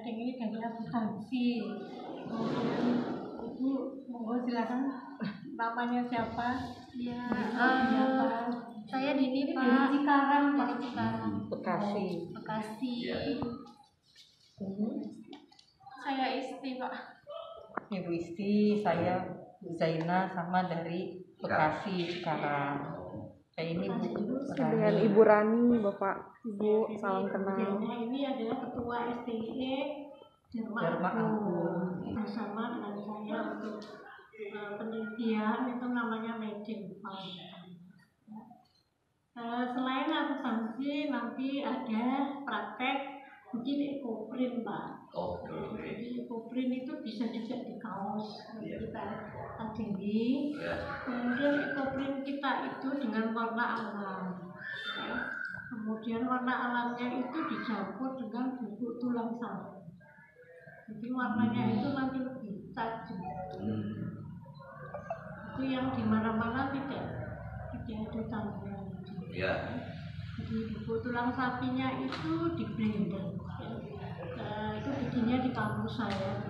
setting ini dari akuntansi. Kemudian Ibu, monggo silakan. Namanya siapa? Ya, saya Dini Pak. dari Cikarang, Pak. Bekasi. Saya Isti, Pak. Ibu Isti, saya Zaina, sama dari Bekasi sekarang. Kayak ini Bu. Dengan Ibu Rani, Bapak, Ibu, salam kenal. Ini adalah Ketua STIE Dharma Agung. Bersama dengan saya untuk penelitian itu namanya Making Fund. Selain akuntansi nanti ada praktek bikin ekoprint, Pak. Jadi ekoprint itu bisa juga di kaos kita hadiri. Kemudian ekoprint kita itu dengan warna alam. Kemudian warna alamnya itu dicampur dengan bubuk tulang sapi. Jadi warnanya itu nanti lebih tajam. Itu yang di mana-mana tidak ada tambahan. Jadi bubuk tulang sapinya itu di blender. Itu bikinnya di kampus saya,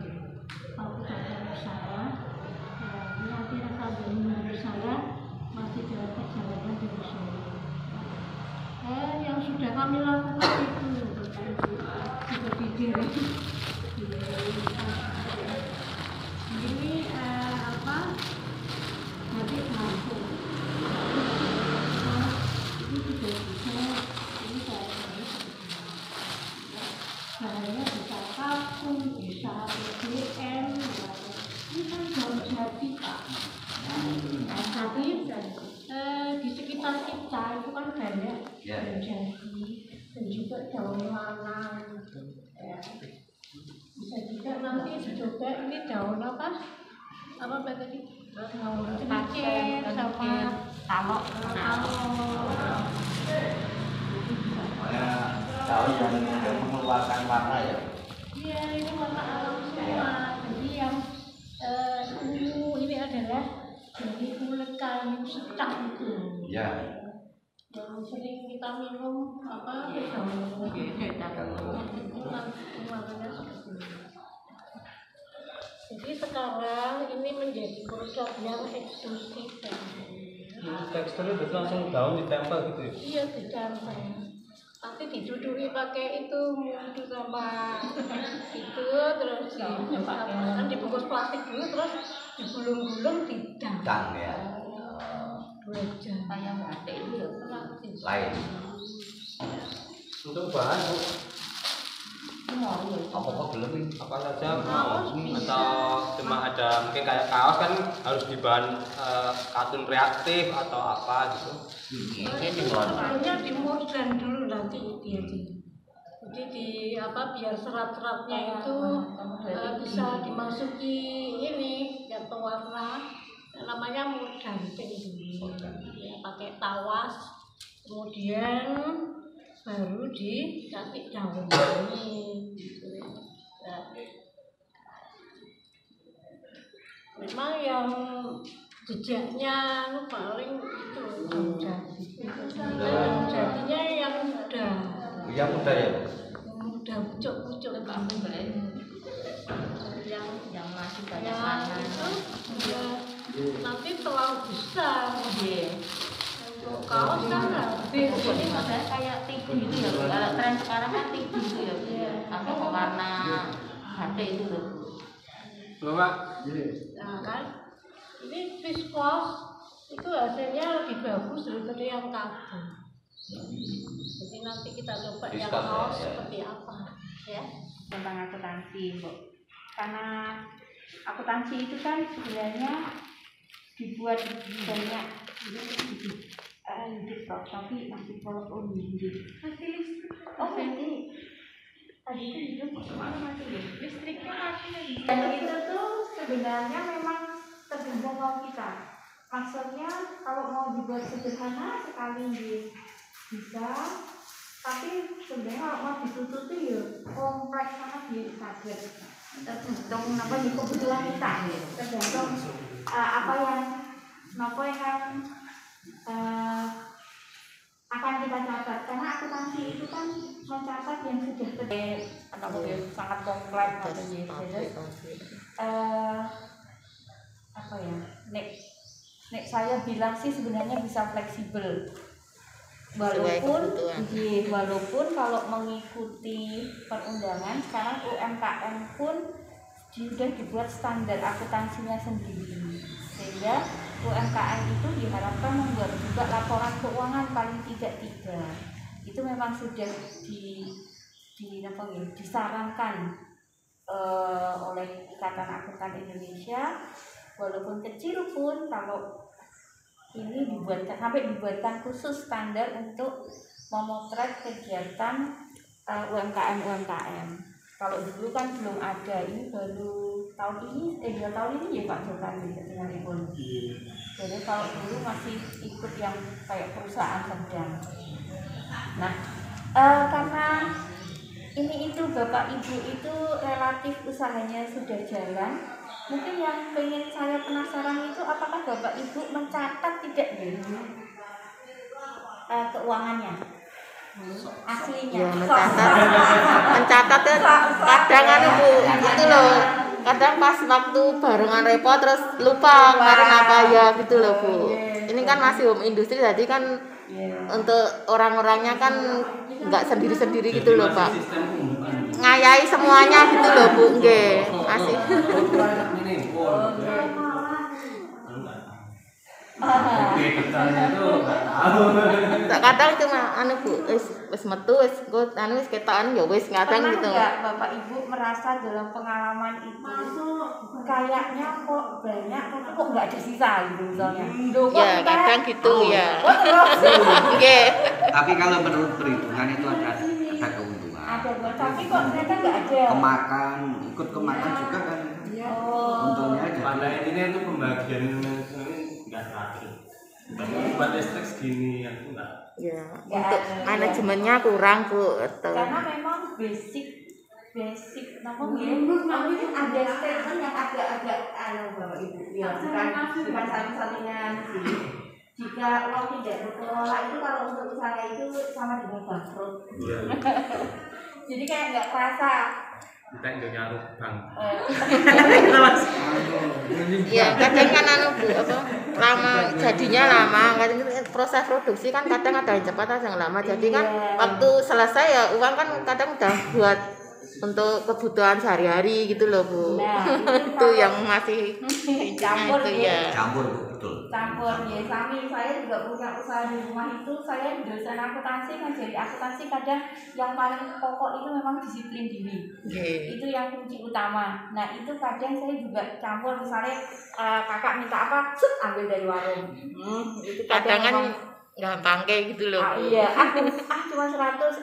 kampus saya. Ini nanti sambil menunggu saya masih dalam perjalanan di Solo. Yang sudah kami lakukan itu seperti diri. Ini apa? Nanti mampu. Ini sudah bisa. Ini saya bisa kapung, bisa BM. Ini kan daun jati, Pak. Tapi di sekitar kita itu kan banyak daun jati dan juga daun lanang. Bisa juga nanti dicoba ini daun apa? Apa tadi? Daun cengkeh sama talok. Daun yang mengeluarkan warna ya? Iya, ini warna alam semua. Jadi yang ungu ini adalah dari kulit kayu setak itu. Iya. Yang sering kita minum apa? Daun itu warnanya seperti ini. Jadi sekarang ini menjadi produk yang eksklusif. Teksturnya betul langsung daun ditempel gitu ya? Iya, ditempel. Nanti didudui pakai itu mudu sama itu terus kan dibungkus plastik dulu terus digulung-gulung didang ya. 2 jam. Kayak batik itu ya. Lain. Untuk bahan Bu, Apa belum ini? apa saja atau cuma ada mungkin kayak kaos kan harus di bahan katun reaktif atau apa gitu? Sebenarnya dimodern dulu nanti dia jadi di apa biar serat-seratnya itu bisa dimasuki ini yang pewarna namanya mordanting dulu ya, pakai tawas kemudian baru dikasih daun ini gitu. Memang yang jejaknya paling itu daun jati. Daun jatinya yang muda. Yang muda ya? Muda pucuk-pucuk yang masih banyak yang itu ya, nanti terlalu besar. Untuk kaos kan habis. Ini model kayak tipi gitu ya. Kalau tren sekarang kan tipi gitu ya. Sampai ke warna batik itu loh. Bapak? Nah kan, ini viskos itu hasilnya lebih bagus daripada yang karbon. Jadi nanti kita coba yang kaos seperti apa, ya? Tentang akuntansi, Bu. Karena akuntansi itu kan sebenarnya dibuat banyak hidup kok, tapi masih kolot hidup. Oh, ini tadi itu hidup masih listriknya masih. Dan itu tuh sebenarnya memang tergantung mau kita. Maksudnya kalau mau dibuat sederhana sekali bisa, tapi sebenarnya kalau mau ditutupi ya kompleks sangat disaget. Tergantung apa nih kebutuhan kita, tergantung apa yang kan akan kita catat karena akuntansi itu kan mencatat yang sudah sangat kompleks apa ya, nek saya bilang sih sebenarnya bisa fleksibel walaupun kalau mengikuti perundangan sekarang UMKM pun sudah dibuat standar akuntansinya sendiri, sehingga UMKM itu diharapkan membuat juga laporan keuangan paling tidak 3. Itu memang sudah disarankan oleh Ikatan Akuntan Indonesia. Walaupun kecil pun kalau ini dibuatkan khusus standar untuk memotret kegiatan UMKM. Kalau dulu kan belum ada, ini baru tahun ini 2 tahun ini ya Pak Jokowi dengan ekonomi. Jadi kalau dulu masih ikut yang kayak perusahaan sedang. Nah, karena ini itu Bapak Ibu itu relatif usahanya sudah jalan, mungkin yang pengen saya penasaran itu apakah Bapak Ibu mencatat tidak ya keuangannya aslinya? Ya, mencatat ya kadang kan Bu itu loh, kadang pas waktu barengan repot terus lupa kemarin apa ya gitu loh Bu. Ini kan masih home industry, jadi kan untuk orang-orangnya kan nggak sendiri-sendiri gitu loh Pak, ngayai semuanya gitu loh Bu. Nggih, masih. Kadang cuma Bu, wis metu wis wis ketokan ya wis kadang gitu. Bapak Ibu merasa dalam pengalaman itu kayaknya kok banyak tapi kok nggak ada sisa gitu misalnya. Ya kadang gitu ya. Oke. Tapi kalau menurut perhitungan itu ada keuntungan. Ada, tapi kok ternyata nggak ada. Ikut kemakan juga kan. Untungnya aja. Pada intinya itu pembagian ini nggak teratur. Buat listrik segini yang enggak. Ya, untuk manajemennya kurang Bu. Karena memang basic namun itu ada statement yang agak Bapak Ibu ya, bukan satu-satunya sih. Jika uang tidak dikelola itu kalau untuk usaha itu sama dengan bangkrut. Jadi kayak nggak kerasa. Kita Indonesia Bank. Iya, kadang kan Bu apa lama jadinya lama, kadang proses produksi kan kadang ada yang cepat ada yang lama. Jadi kan waktu selesai ya uang kan kadang udah buat untuk kebutuhan sehari-hari gitu loh Bu. Nah, itu yang masih campur itu ya. Campur betul. Campur ya, saya juga punya usaha di rumah itu, saya dosen akuntansi, ngajari akuntansi kadang yang paling pokok itu memang disiplin diri. Itu yang kunci utama. Nah itu kadang saya juga campur, misalnya kakak minta apa, ambil dari warung. Itu kadang kan gampang kayak gitu loh. Iya, cuma 100,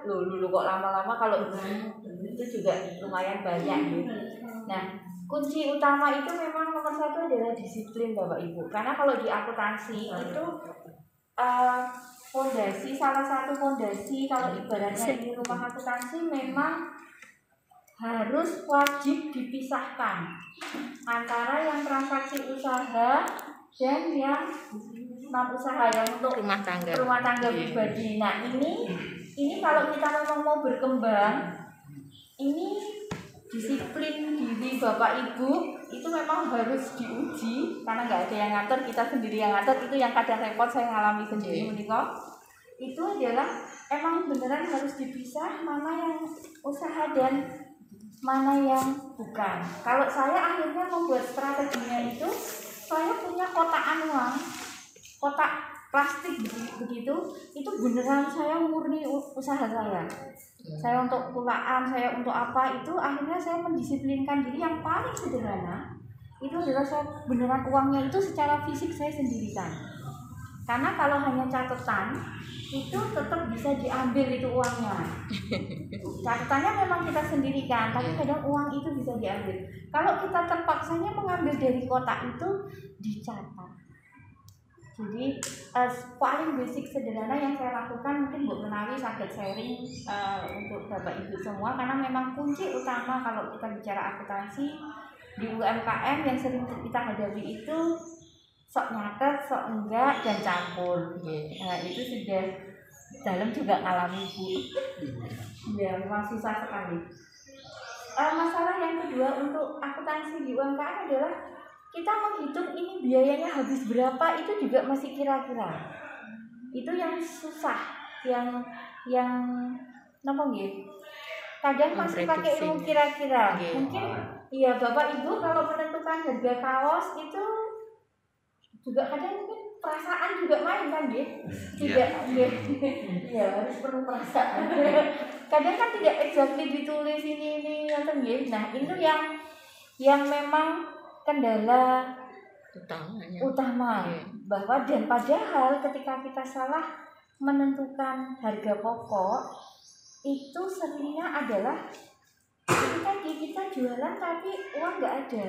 lu kok lama-lama kalau itu juga lumayan banyak gitu. Nah, kunci utama itu memang nomor 1 adalah disiplin Bapak Ibu. Karena kalau di akuntansi itu fondasi, salah satu fondasi kalau ibaratnya ini rumah akuntansi memang harus wajib dipisahkan antara yang transaksi usaha dan yang non usaha yang untuk rumah tangga pribadi. Nah ini kalau kita memang mau berkembang, ini disiplin diri Bapak Ibu itu memang harus diuji karena nggak ada yang ngatur, kita sendiri yang ngatur. Itu yang kadang repot, saya ngalami sendiri menikah. Itu adalah emang beneran harus dipisah mana yang usaha dan mana yang bukan. Kalau saya akhirnya membuat strateginya itu, saya punya kotakan uang, kotak plastik begitu, itu beneran saya murni usaha saya. Saya untuk pulaan, saya untuk apa itu akhirnya saya mendisiplinkan diri yang paling sederhana. Itu adalah saya beneran uangnya itu secara fisik saya sendirikan. Karena kalau hanya catatan itu tetap bisa diambil itu uangnya. Catatannya memang kita sendirikan, tapi kadang uang itu bisa diambil. Kalau kita terpaksanya mengambil dari kotak itu dicatat. Jadi paling basic sederhana yang saya lakukan, mungkin Bu Menawi sakit sharing untuk Bapak Ibu semua, karena memang kunci utama kalau kita bicara akuntansi di UMKM yang sering kita hadapi itu sok nyatet, sok enggak dan campur. Nah itu sudah dalam juga ngalami Bu. Ya memang susah sekali. Masalah yang kedua untuk akuntansi di UMKM adalah kita menghitung ini biayanya habis berapa itu juga masih kira-kira. Itu yang susah, yang apa nggih? Kadang masih pakai ilmu kira-kira. Mungkin iya Bapak Ibu kalau menentukan harga kaos itu juga kadang mungkin perasaan juga main kan nggih? Tidak ya harus penuh perasaan. Kadang kan tidak exactly ditulis ini atau nggih. Nah, itu yang memang kendala utama bahwa dan padahal ketika kita salah menentukan harga pokok itu seringnya adalah kita jualan tapi uang nggak ada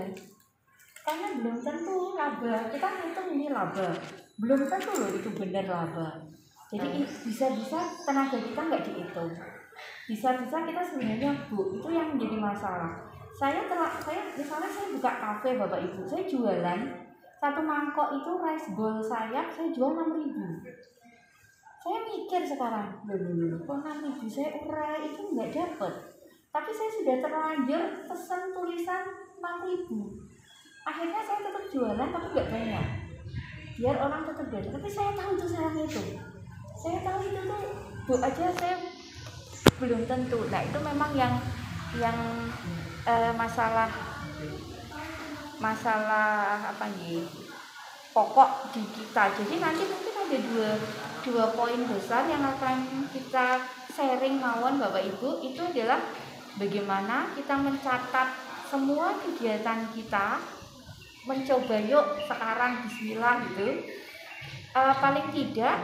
karena belum tentu laba. Kita hitung ini laba belum tentu loh itu benar laba. Jadi bisa-bisa tenaga kita nggak dihitung, bisa-bisa kita sebenarnya Bu itu yang menjadi masalah. Saya misalnya saya buka kafe Bapak Ibu, saya jualan satu mangkok itu rice bowl saya jual 6.000. Saya mikir sekarang, kok 6.000 saya urai itu nggak dapet. Tapi saya sudah terlanjur pesan tulisan 6.000. Akhirnya saya tetap jualan tapi nggak banyak. Biar orang tetap datang. Tapi saya tahu itu salah itu. Saya tahu itu tuh Bu aja saya belum tentu. Nah itu memang yang masalah apa nih pokok di kita. Jadi nanti mungkin ada dua poin besar yang akan kita sharing mawon Bapak Ibu. Itu adalah bagaimana kita mencatat semua kegiatan kita, mencoba yuk sekarang bismillah gitu. Paling tidak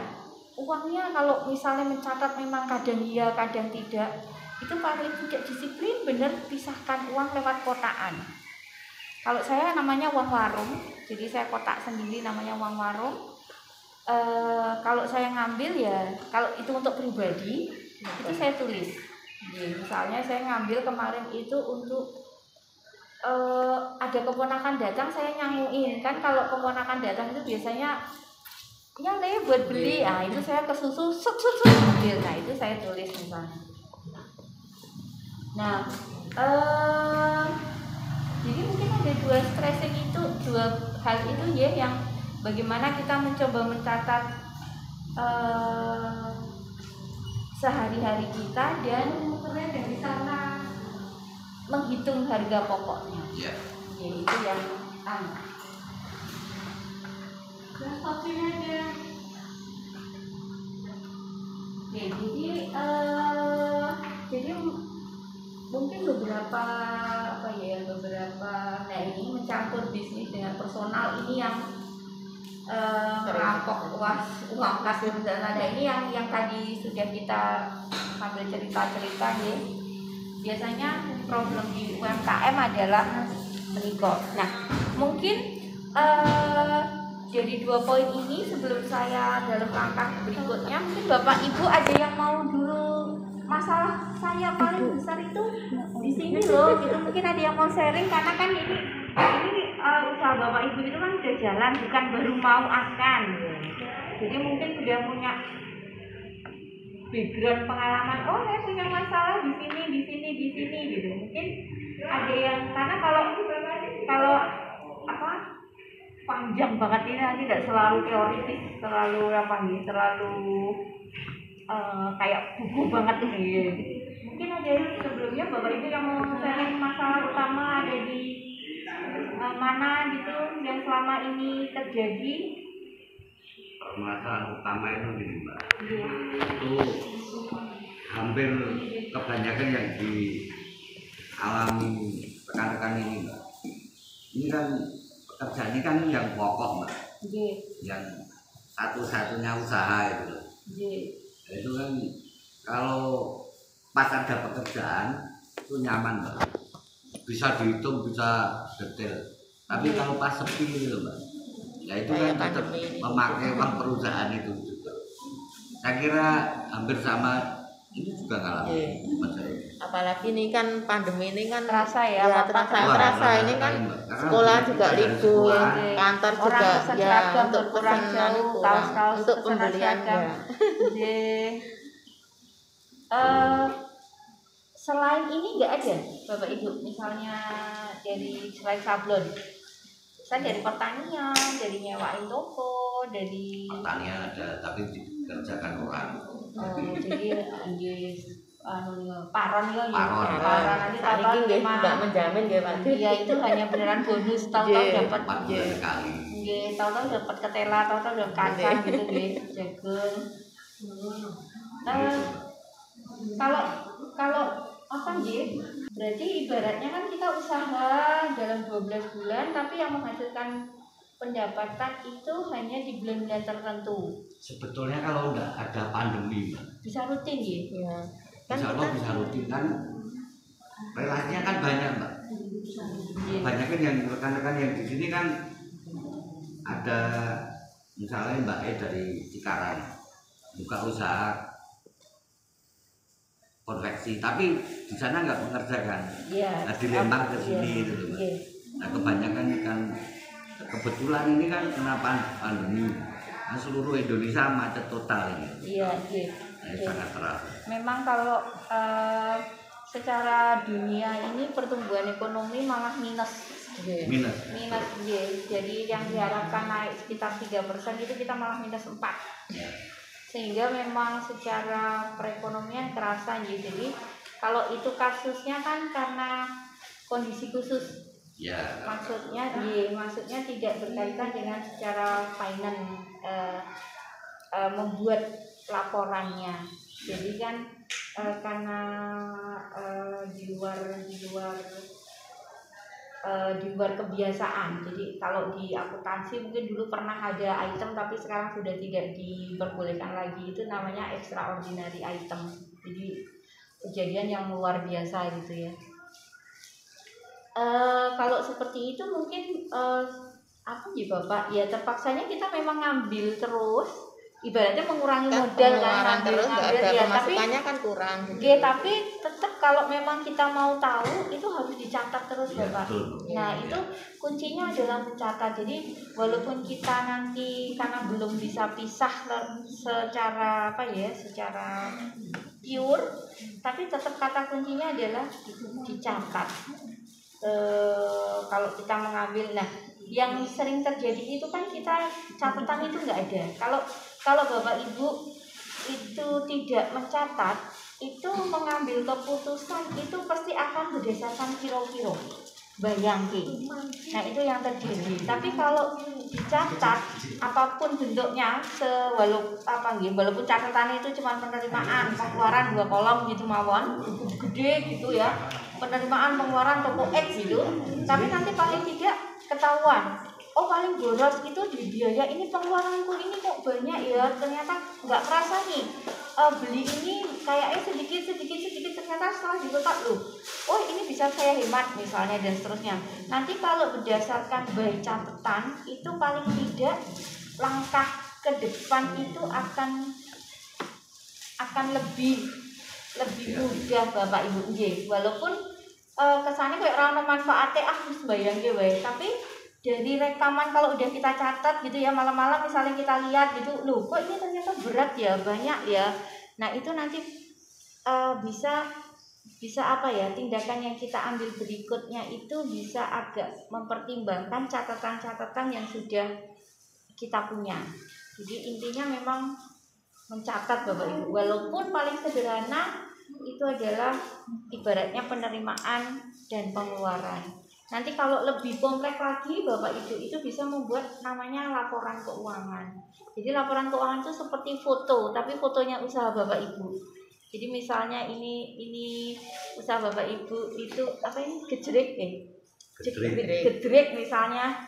uangnya kalau misalnya mencatat memang kadang iya kadang tidak, itu paling tidak disiplin bener pisahkan uang lewat kotaan. Kalau saya namanya uang warung, jadi saya kotak sendiri namanya uang warung. Kalau saya ngambil ya, kalau itu untuk pribadi itu saya tulis. Jadi, misalnya saya ngambil kemarin itu untuk ada keponakan datang saya nyanguin kan. Kalau keponakan datang itu biasanya nyale buat beli, nah itu saya kesusu ambil. Nah itu saya tulis misalnya. Nah jadi mungkin ada dua hal itu ya yang bagaimana kita mencoba mencatat sehari-hari kita dan kemudian dari sana menghitung harga pokoknya. Ya itu yang jadi mungkin beberapa nah ini mencampur bisnis dengan personal ini yang merampok uang kas dan ada ini yang tadi sudah kita sambil cerita ya. Biasanya problem di UMKM adalah menikah. Nah mungkin jadi 2 poin ini sebelum saya dalam langkah berikutnya mungkin Bapak Ibu ada yang mau dulu masalah saya paling besar itu di sini loh gitu. Mungkin ada yang mau sharing karena kan ini usaha Bapak Ibu itu kan sudah jalan bukan baru mau akan. Jadi mungkin sudah punya background pengalaman, oh saya punya masalah di sini gitu. Mungkin ada yang karena kalau apa panjang banget ini nanti tidak selalu teoritis, terlalu kayak buku banget nih. Mungkin ada yang sebelumnya Bapak Ibu yang mau sharing masalah utama ada di mana gitu yang selama ini terjadi. Masalah utama itu gini Mbak, itu hampir kebanyakan yang dialami rekan-rekan ini Mbak. Ini kan pekerjaan ini kan yang pokok Mbak, yang satu-satunya usaha itu. Itu kan kalau pas ada pekerjaan itu nyaman Mbak, bisa dihitung, bisa detail. Tapi kalau pas sepi gitu Mbak, ya itu kan tetap memakai uang perusahaan itu juga. Saya kira hampir sama ini juga ngalamin. apalagi ini kan pandemi ini kan Terasa ya, apa-apa terasa ini kan sekolah juga libur, kantor orang juga pesen ya seragam untuk berkurang pesanan jauh, kurang, kaos-kaos untuk pesanan pembelian seragam. ya. Nggih. Selain ini nggak ada Bapak Ibu, misalnya dari selain sablon, saya dari pertanian, dari nyewain toko, dari Pertanian ada, tapi dikerjakan orang. jadi paron ya, Paron. paron nanti Saat tahu ini memang nggak menjamin ya Pak. iya itu hanya beneran bonus, tahu-tahu Iya. dapat 4 bulan sekali. nggih, tahu-tahu dapat ketela, tahu-tahu dapat kacang gitu nggih, jagung. Kalau apa nggih? Berarti ibaratnya kan kita usaha dalam 12 bulan tapi yang menghasilkan pendapatan itu hanya di bulan-bulan tertentu. Sebetulnya kalau nggak ada pandemi, Mbak, Bisa rutin ya? Ya. Kan insya Allah kita bisa rutin kan. Relasinya kan banyak, Mbak. Iya. Banyak kan yang rekan-rekan yang di sini kan ada, misalnya Mbak E dari Cikarang buka usaha konveksi, tapi di sana nggak mengerjakan. Iya. Nah, dilempar ke sini gitu, Mbak. Iya. Nah, kebanyakan kan kebetulan ini kan kenapa pandemi, nah, seluruh Indonesia macet total ini. Iya, iya. Nah, sangat terasa. Memang kalau secara dunia ini pertumbuhan ekonomi malah minus. Minus. Ya. Jadi yang diharapkan naik sekitar 3% itu kita malah minus 4. Ya. Sehingga memang secara perekonomian kerasa ya. Jadi kalau itu kasusnya kan karena kondisi khusus. Ya. Maksudnya tidak berkaitan dengan secara finance membuat laporannya. Jadi kan karena di luar kebiasaan. Jadi kalau di akuntansi mungkin dulu pernah ada item tapi sekarang sudah tidak diperbolehkan lagi. Itu namanya extraordinary item. Jadi kejadian yang luar biasa gitu ya. Kalau seperti itu mungkin apa ya Bapak? Ya terpaksanya kita memang ngambil terus. Ibaratnya mengurangi kan modal kan, pengeluaran terus nggak ada ya, pemasukannya kan kurang. tapi tetap kalau memang kita mau tahu itu harus dicatat terus Ya, Bapak. betul. Nah Ya. itu kuncinya adalah mencatat. Jadi walaupun kita nanti karena belum bisa pisah secara pure, tapi tetap kata kuncinya adalah dicatat. Kalau kita mengambil, nah yang sering terjadi itu kan kita catatan itu nggak ada. Kalau Bapak Ibu itu tidak mencatat, itu mengambil keputusan itu pasti akan berdasarkan kiro-kiro, bayangke. Nah itu yang terjadi. Tapi kalau dicatat apapun bentuknya, walaupun catatan itu cuma penerimaan, pengeluaran 2 kolom gitu mawon, gede gitu ya, penerimaan pengeluaran toko X gitu. Tapi nanti paling tidak ketahuan. Oh paling boros itu di biaya ini, pengeluaranku ini kok banyak ya, ternyata nggak kerasa nih beli ini kayaknya sedikit ternyata setelah ditotal loh, oh ini bisa saya hemat misalnya dan seterusnya. Nanti kalau berdasarkan by catatan itu paling tidak langkah ke depan itu akan lebih mudah Bapak Ibu nggih. Walaupun kesannya kayak orang manfaatnya harus bayang wae, tapi dari rekaman kalau udah kita catat gitu ya, malam-malam misalnya kita lihat gitu, loh kok ini ternyata berat ya, banyak ya. Nah itu nanti bisa apa ya, tindakan yang kita ambil berikutnya itu bisa agak mempertimbangkan catatan-catatan yang sudah kita punya. Jadi intinya memang mencatat Bapak Ibu, walaupun paling sederhana itu adalah ibaratnya penerimaan dan pengeluaran. Nanti kalau lebih kompleks lagi Bapak Ibu itu bisa membuat namanya laporan keuangan. Jadi laporan keuangan itu seperti foto, tapi fotonya usaha Bapak Ibu. Jadi misalnya ini usaha Bapak Ibu itu apa ini gedrek misalnya.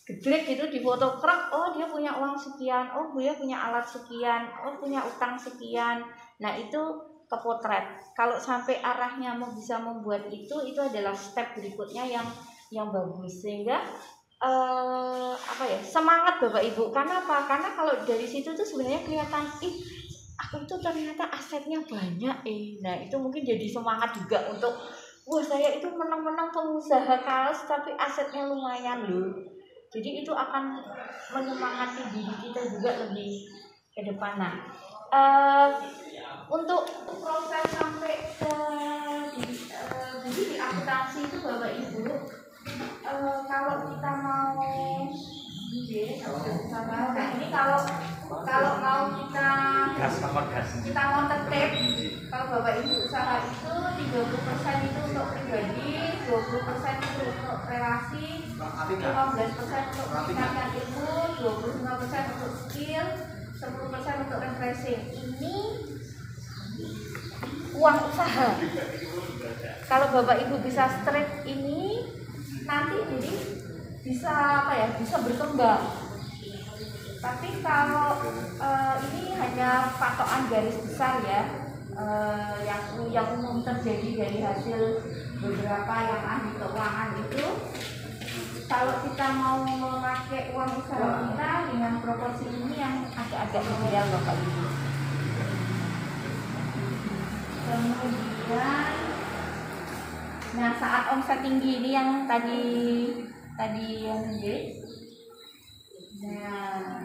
Gedrek itu di foto krek, oh dia punya uang sekian, oh dia punya alat sekian, oh punya utang sekian. Nah itu kepotret. Kalau sampai arahnya bisa membuat itu adalah step berikutnya yang bagus, sehingga semangat Bapak Ibu. Karena apa? Karena kalau dari situ tuh sebenarnya kelihatan aku itu ternyata asetnya banyak Nah itu mungkin jadi semangat juga untuk wah saya itu menang-menang pengusaha kaos tapi asetnya lumayan loh. Jadi itu akan menyemangati diri kita juga lebih ke depan. Nah untuk proses sampai ke di akuntansi itu Bapak Ibu, kalau kita mau nah ini kalau mau kita mau tertib, kalau Bapak Ibu usaha itu 30% itu untuk pribadi, 20% itu untuk relasi, 15% untuk meningkatkan ilmu, 25% untuk skill, 10% untuk refreshing. Ini uang usaha. Kalau Bapak Ibu bisa straight ini nanti jadi bisa bisa berkembang. Tapi kalau ini hanya patokan garis besar ya, yang umum terjadi dari hasil beberapa yang ahli keuangan itu. Kalau kita mau memakai uang usaha kita dengan proporsi ini yang agak-agak ideal Bapak Ibu. Kemudian, nah saat omset tinggi ini yang tadi yang ini. Nah,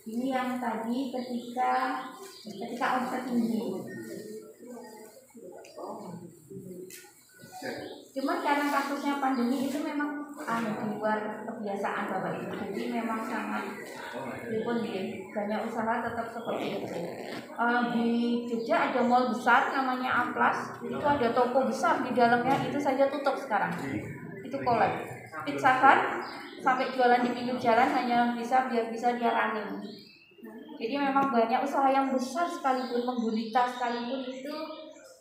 ini yang tadi ketika omset tinggi. Cuman karena kasusnya pandemi itu memang di luar kebiasaan Bapak Ibu, jadi memang sangat banyak usaha tetap seperti itu. Di Jogja ada mall besar namanya Amplas, itu ada toko besar di dalamnya, itu saja tutup sekarang. Itu kolab. Pizza Hut sampai jualan di pinggir jalan hanya biar bisa dia running. Jadi memang banyak usaha yang besar sekalipun, menggulita sekalipun itu.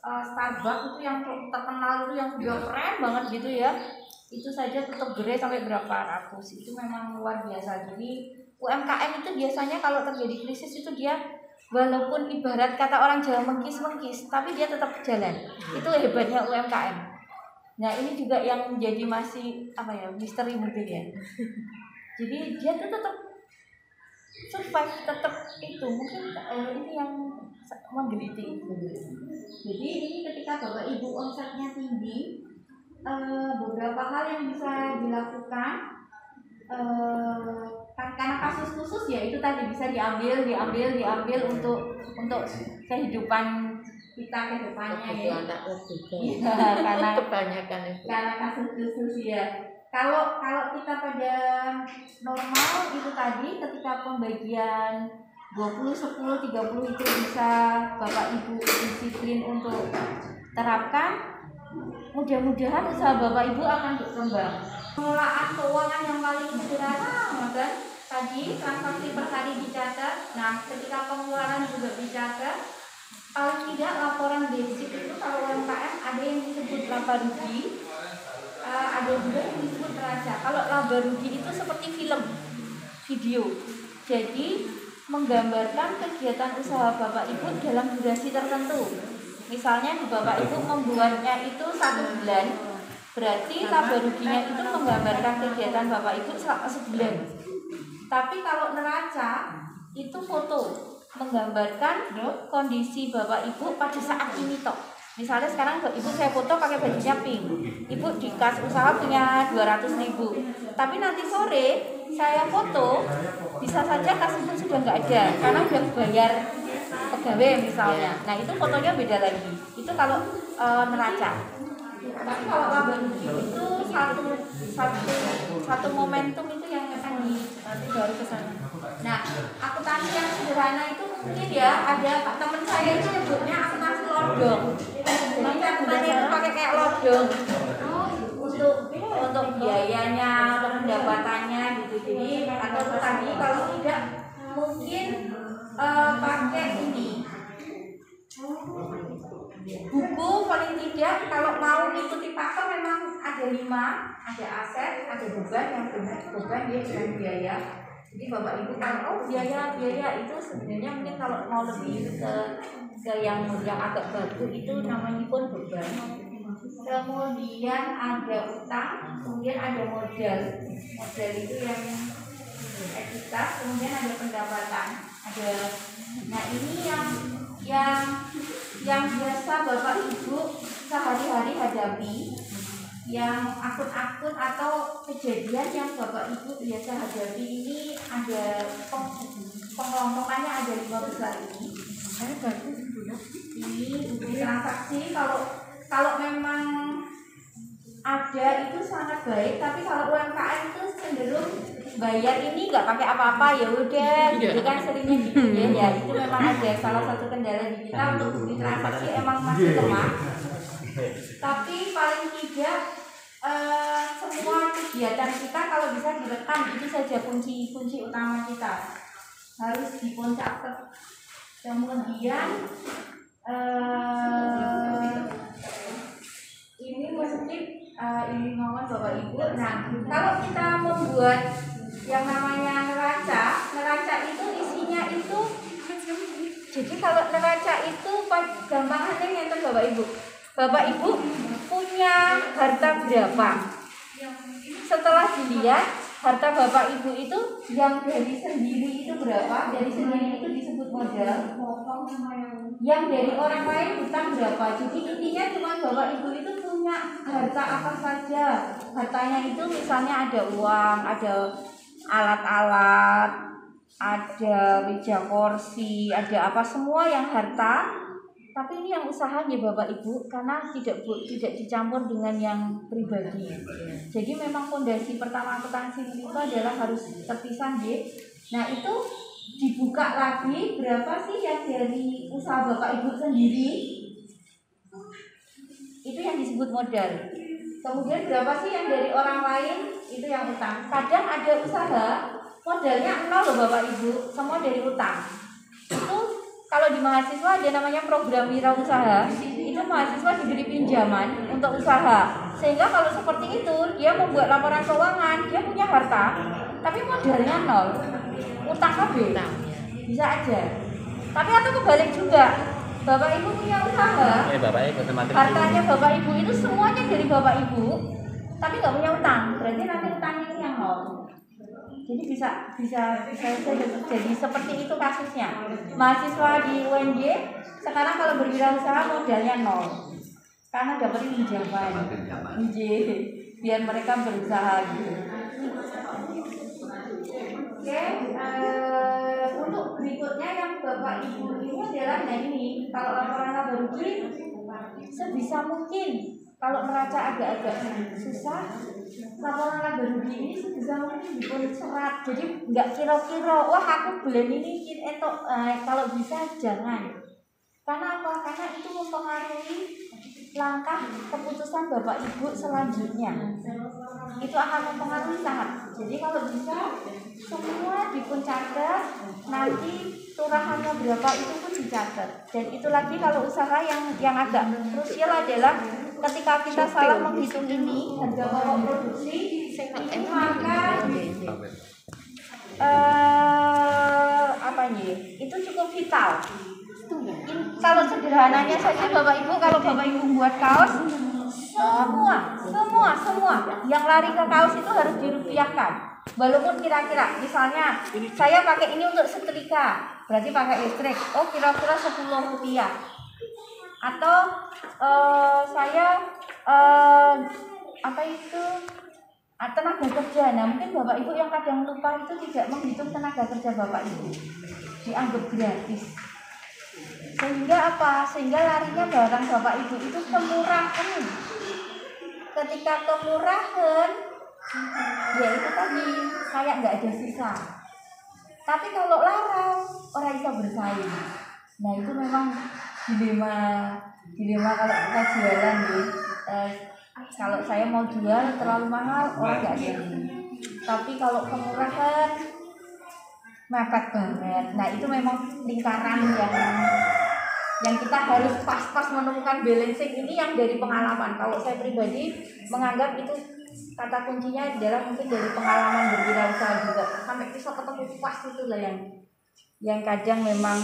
Starbucks itu yang terkenal itu yang juga keren banget gitu ya, itu saja tutup gerai sampai berapa ratus. Itu memang luar biasa. Jadi UMKM itu biasanya kalau terjadi krisis itu dia walaupun ibarat kata orang Jawa mengkis tapi dia tetap jalan. Itu hebatnya UMKM. Nah ini juga yang menjadi masih misteri mungkin ya. Jadi dia tuh tetap survive, tetap itu mungkin ini yang menggeliti itu. Jadi ini ketika Bapak Ibu omsetnya tinggi, beberapa hal yang bisa dilakukan karena kasus khusus ya itu tadi bisa diambil untuk kehidupan kita ke depannya ya. Karena kebanyakan itu. Karena kasus khusus ya. Kalau kita pada normal itu tadi ketika pembagian 20, 10, 30 itu bisa Bapak Ibu disiplin untuk terapkan, mudah-mudahan usaha Bapak Ibu akan berkembang. Pengelolaan keuangan yang paling sederhana kan tadi transaksi per hari dicatat. Nah ketika pengeluaran juga dicatat, paling tidak laporan defisit itu kalau UMKM ada yang disebut laba rugi, ada juga yang disebut neraca. Kalau laba rugi itu seperti video, jadi menggambarkan kegiatan usaha Bapak Ibu dalam durasi tertentu. Misalnya Bapak Ibu membuatnya itu 1 bulan, berarti laba ruginya itu menggambarkan kegiatan Bapak Ibu selama sebulan. Tapi kalau neraca itu foto, menggambarkan kondisi Bapak Ibu pada saat ini toh. Misalnya sekarang Ibu saya foto pakai bajunya pink, Ibu di kas usaha punya 200.000, tapi nanti sore saya foto bisa saja kas Ibu sudah nggak ada karena udah bayar pegawai misalnya. Nah itu fotonya beda lagi. Itu kalau neraca. Tapi kalau laba rugi itu satu momentum itu yang akan baru ke sana. Nah akuntansi yang sederhana itu mungkin ya ada teman saya itu nyebutnya akuntansi lodong. Nanti akuntansi itu pakai kayak lodong untuk biayanya, untuk pendapatannya gitu. Jadi atau tadi kalau tidak mungkin pakai ini buku paling tidak kalau mau mengikuti pakem memang ada 5, ada aset, ada beban, yang beban dia dengan biaya. Jadi Bapak Ibu kalau biaya itu sebenarnya mungkin kalau mau lebih ke yang agak bagus itu namanya pun beban. Kemudian ada utang, kemudian ada modal. Modal itu yang bereksitas, kemudian ada pendapatan, ada. Nah ini yang biasa Bapak Ibu sehari-hari hadapi, yang akun-akun atau kejadian yang Bapak Ibu biasa hadapi ini ada pengelompokannya ada 5 besar ini. Ini transaksi kalau memang ada itu sangat baik, tapi kalau UMKM itu cenderung bayar ini nggak pakai apa-apa, ya udah gitu kan seringnya gitu ya. Itu memang ada salah satu kendala di kita untuk bukti transaksi emang masih lemah. Tapi paling tidak semua kegiatan kita kalau bisa direkam, itu saja kunci utama kita harus dicatat. Kemudian ini mesti ini mohon Bapak Ibu. Nah, kalau kita membuat yang namanya neraca itu isinya itu, jadi kalau neraca itu gampangannya ngeten Bapak Ibu. Bapak Ibu punya harta berapa? Setelah dilihat harta Bapak Ibu itu yang dari sendiri itu berapa? Dari sendiri itu disebut modal. Yang dari orang lain hutang berapa? Jadi intinya cuma Bapak Ibu itu punya harta apa saja. Hartanya itu misalnya ada uang, ada alat-alat, ada meja kursi, ada apa semua yang harta. Tapi ini yang usahanya Bapak Ibu, karena tidak dicampur dengan yang pribadi. Jadi memang fondasi pertama akuntansi itu adalah harus terpisah ya. Nah itu dibuka lagi berapa sih yang dari usaha Bapak Ibu sendiri, itu yang disebut modal. Kemudian berapa sih yang dari orang lain, itu yang utang. Kadang ada usaha modalnya 0 loh Bapak Ibu, semua dari utang. Itu kalau di mahasiswa ada namanya program wirausaha, itu mahasiswa diberi pinjaman untuk usaha. Sehingga kalau seperti itu, dia membuat laporan keuangan, dia punya harta, tapi modalnya 0, utang KB, bisa aja. Tapi atau kebalik juga, Bapak Ibu punya usaha, hartanya Bapak Ibu itu semuanya dari Bapak Ibu, tapi nggak punya utang, berarti nanti utangnya ini yang 0. Jadi bisa jadi seperti itu kasusnya. Mahasiswa di UNJ sekarang kalau berwirausaha modalnya 0 karena dapat pinjaman, biar mereka berusaha gitu. Oke, untuk berikutnya yang Bapak Ibu ini adalah ini. Kalau laporan laba rugi sebisa mungkin, kalau neraca agak-agak susah, laporan laba rugi ini sebisa mungkin dibuat serat. Jadi nggak kira-kira, wah aku bulan ini kalau bisa jangan. Karena apa? Karena itu mempengaruhi langkah keputusan Bapak Ibu selanjutnya. Itu akan mempengaruhi sangat. Jadi kalau bisa semua dicatat, nanti turahannya berapa itu pun dicatat. Dan itu lagi kalau usaha yang agak krusial adalah ketika kita salah menghitung ini harga pokok produksi, ini maka itu cukup vital. Kalau sederhananya saja Bapak Ibu, kalau Bapak Ibu buat kaos, semua yang lari ke kaos itu harus dirupiahkan. Walaupun kira-kira, misalnya saya pakai ini untuk setrika, berarti pakai listrik, oh kira-kira 10 rupiah. Atau saya tenaga kerja. Nah mungkin Bapak Ibu yang kadang lupa itu tidak menghitung tenaga kerja Bapak Ibu, dianggap gratis. Sehingga apa? Sehingga larinya barang Bapak Ibu itu kemurahan. Ketika kemurahan, ya itu tadi kayak nggak ada sisa. Tapi kalau larang, orang bisa bersaing. Nah itu memang dilema kalau kita jualan nih. Kalau saya mau jual terlalu mahal, orang nggak ada. Tapi kalau kemurahan, mepet banget. Nah itu memang lingkaran yang kita harus pas-pas menemukan balancing ini yang dari pengalaman. Kalau saya pribadi menganggap itu kata kuncinya adalah mungkin dari pengalaman berwirausaha juga. Sampai bisa ketemu pas itulah yang kadang memang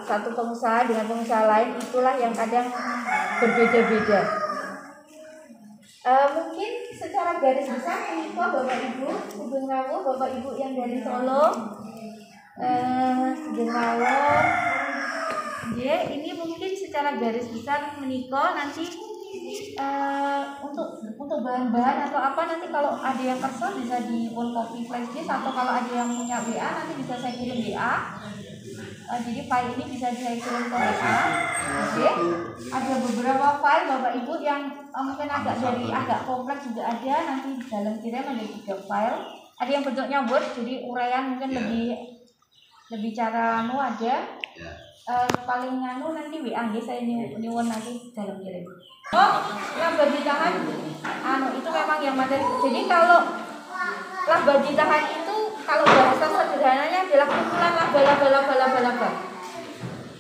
satu pengusaha dengan pengusaha lain itulah yang kadang berbeda-beda. Mungkin secara garis besar menikah Bapak Ibu, Sugeng Rawuh, Bapak Ibu yang dari Solo, Sugeng Rawuh. Ya, ini mungkin secara garis besar menikah. Nanti untuk bahan-bahan atau apa nanti kalau ada yang kesel bisa di phone copy flash disk, atau kalau ada yang punya WA nanti bisa saya kirim WA. Jadi file ini bisa saya kirim ke WA. Oke. Ada beberapa file Bapak Ibu yang mungkin agak kompleks juga ada, nanti di dalam kirim ada 3 file. Ada yang bentuknya Word, jadi uraian mungkin lebih cara ada. Paling nanti WA nggih saya nyuwun nanti dalam kirim. Laba ditahan itu memang yang materi. Jadi kalau laba ditahan itu kalau bahasa sederhananya adalah kumpulan laba.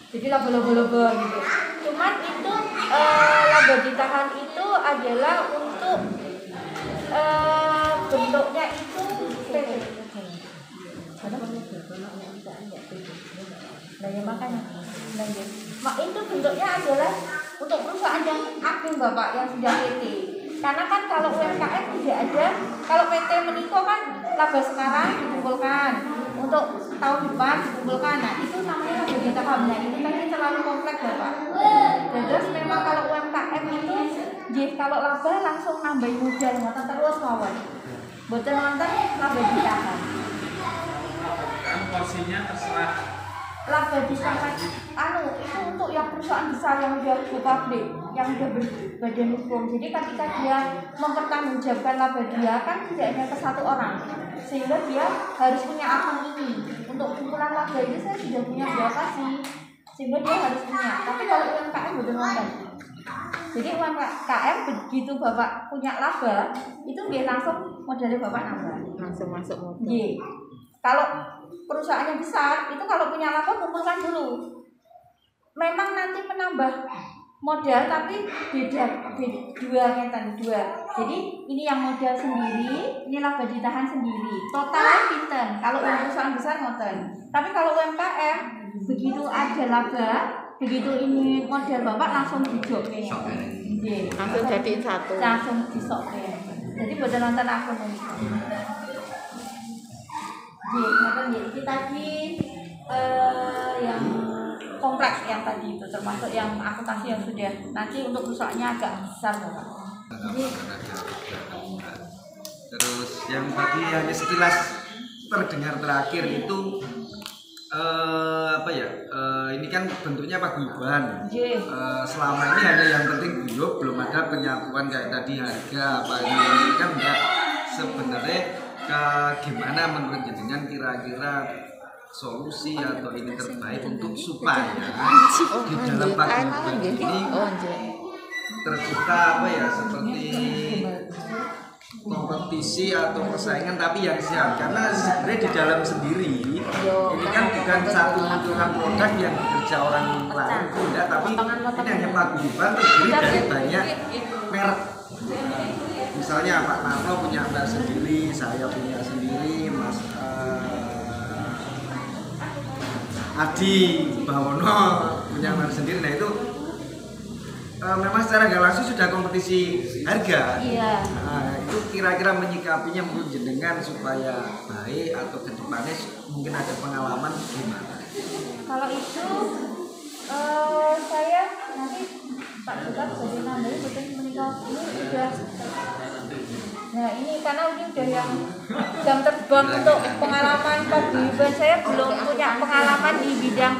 Jadi laba gitu. Cuman itu laba ditahan itu adalah untuk bentuknya itu makanya itu bentuknya adalah untuk perusahaan yang aktif Bapak, yang sudah PT. Karena kan kalau UMKM tidak ada, kalau PT Meniko kan laba sekarang dikumpulkan, untuk tahun depan dikumpulkan. Nah itu namanya laba ditahan. Nah itu tadi terlalu kompleks Bapak. Dan terus memang kalau UMKM itu kalau laba langsung nambah modal, ngoten terus mawon. Boten wonten laba ditahan. Porsinya terserah. Laba ditahan itu untuk yang perusahaan besar yang udah publik, yang udah berbadan hukum. Jadi ketika dia mempertanggungjawabkan laba dia kan tidak hanya ke satu orang, sehingga dia harus punya akun ini. Untuk kumpulan laba itu saya sudah punya berapa sih, sehingga dia harus punya. Tapi kalau UMKM betul wonten. Jadi UMKM begitu Bapak punya laba itu dia langsung modalnya Bapak nambah, langsung masuk modal. Kalau perusahaan yang besar itu kalau punya laba kumpulkan dulu. Memang nanti menambah modal tapi beda dua. Jadi ini yang modal sendiri, ini laba ditahan sendiri. Totalnya pinten. Kalau yang perusahaan besar ngoten. Tapi kalau UMKM begitu ada laba, begitu ini modal Bapak langsung dijoknya. Langsung jadiin satu. Langsung disoknya. Jadi boten nonton akun ini. Jadi tadi yang kompleks yang tadi itu termasuk yang akuntansi yang sudah nanti untuk perusahaannya agak besar Bapak. Terus yang tadi hanya sekilas terdengar terakhir itu ini kan bentuknya paguyuban. Selama ini hanya yang penting guyub, belum ada penyatuan kayak tadi harga apa ini kan enggak. Sebenarnya gimana menurut jenengan kira-kira solusi atau ini terbaik untuk supaya di dalam paguyuban ini tercipta seperti kompetisi atau persaingan tapi yang sehat, karena sebenarnya di dalam sendiri ini kan bukan satu munculkan produk yang bekerja orang lain tidak, tapi ini hanya paguyuban terdiri dari banyak merek. Misalnya Pak Narno punya merek sendiri, saya punya sendiri, Mas Adi Bawono punya merek sendiri. Nah itu memang secara nggak langsung sudah kompetisi harga. Iya. Nah, itu kira-kira menyikapinya menurut jenengan supaya baik atau kedepannya mungkin ada pengalaman gimana? Kalau itu saya nanti Pak Dukat sebagai namanya betul menikah ini udah. Nah ini karena ini udah yang jam terbang untuk pengalaman paguyuban, saya belum punya pengalaman di bidang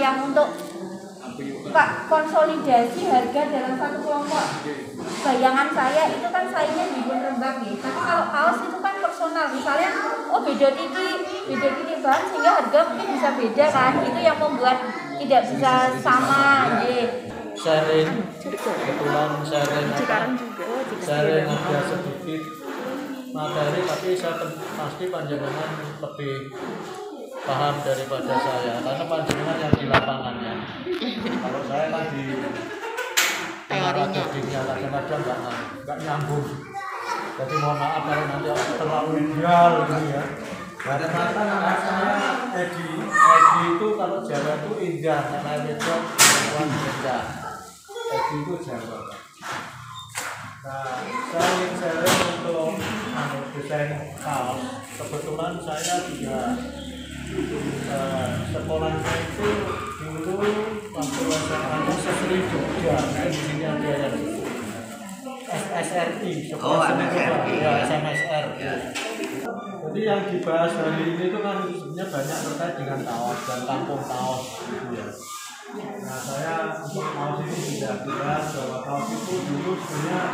yang untuk Pak konsolidasi harga dalam satu kelompok. Bayangan saya itu kan saingnya di Rembang nih. Tapi kalau kaos itu kan personal. Misalnya beda titik bahan sehingga harga mungkin bisa beda kan. Itu yang membuat tidak bisa sama. Sharing, kebetulan sharing ada sedikit materi, tapi saya pasti panjenengan lebih paham daripada saya karena panjenengan yang di lapangannya. Kalau saya kan di teorinya kadang-kadang nggak nyambung. Jadi mohon maaf kalau nanti terlalu ideal gitu ya. Kata-kata nama saya Edi itu kalau Jawa itu indah, karena itu indah. Edi itu Jawa. Nah, saya ingin sharing untuk desain kaos. Kebetulan saya juga sekolahnya itu dulu waktu SMA Sesri Jogja. Di sini ada yang SSRI, ya SMSR. Jadi yang dibahas hari ini itu kan sebenarnya banyak terkait dengan kaos dan kampung kaos gitu ya. Nah, saya untuk kaos ini tidak dibahas bahwa kaos itu dulu sebenarnya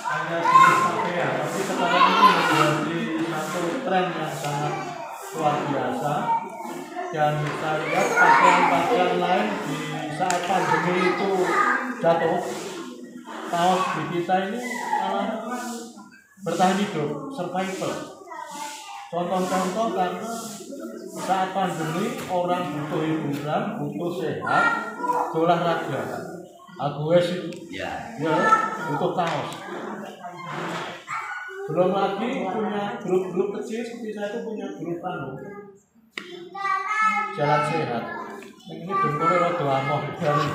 hanya jenis pakaian, tapi sekarang ini menjadi satu tren yang sangat luar biasa. Dan saya lihat pakaian-pakaian lain di saat pandemi itu jatuh, kaos di kita ini malah bertahan hidup, survival. Contoh-contoh karena saat pandemi orang butuh hiburan, butuh sehat, olahraga. Aku ya butuh kaos. Belum lagi punya grup-grup kecil seperti saya itu punya grup jalan sehat. Ini bentuknya rada amoh dari.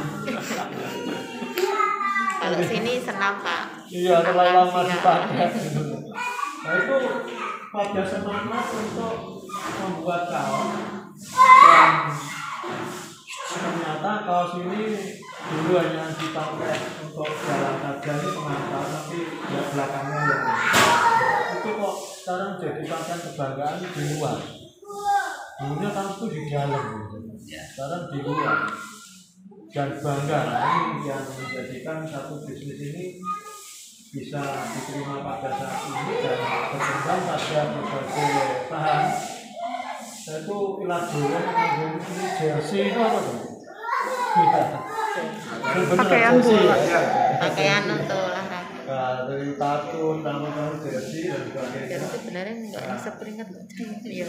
Kalau sini senam Pak. Iya, terlalu lama dipakai. Nah itu pada semangat untuk membuat kaos dan ternyata kaos ini dulu hanya dipakai untuk jalan saja, ini pengantar, tapi ya belakangnya yang itu kok sekarang jadi pakaian kebanggaan di luar. Dulunya kaos itu di dalam, sekarang di luar. Dan bangga, ini yang menjadikan satu bisnis ini bisa diterima pada saat ini dan berkembang pada berbagai bahan. Saya itu ilat dulu ini jersey itu apa tuh? Pakaian bola, pakaian untuk olahraga. Nah, dari tatun, tamu-tamu jersey dan sebagainya. Jersey sebenarnya nggak bisa keringat. Iya.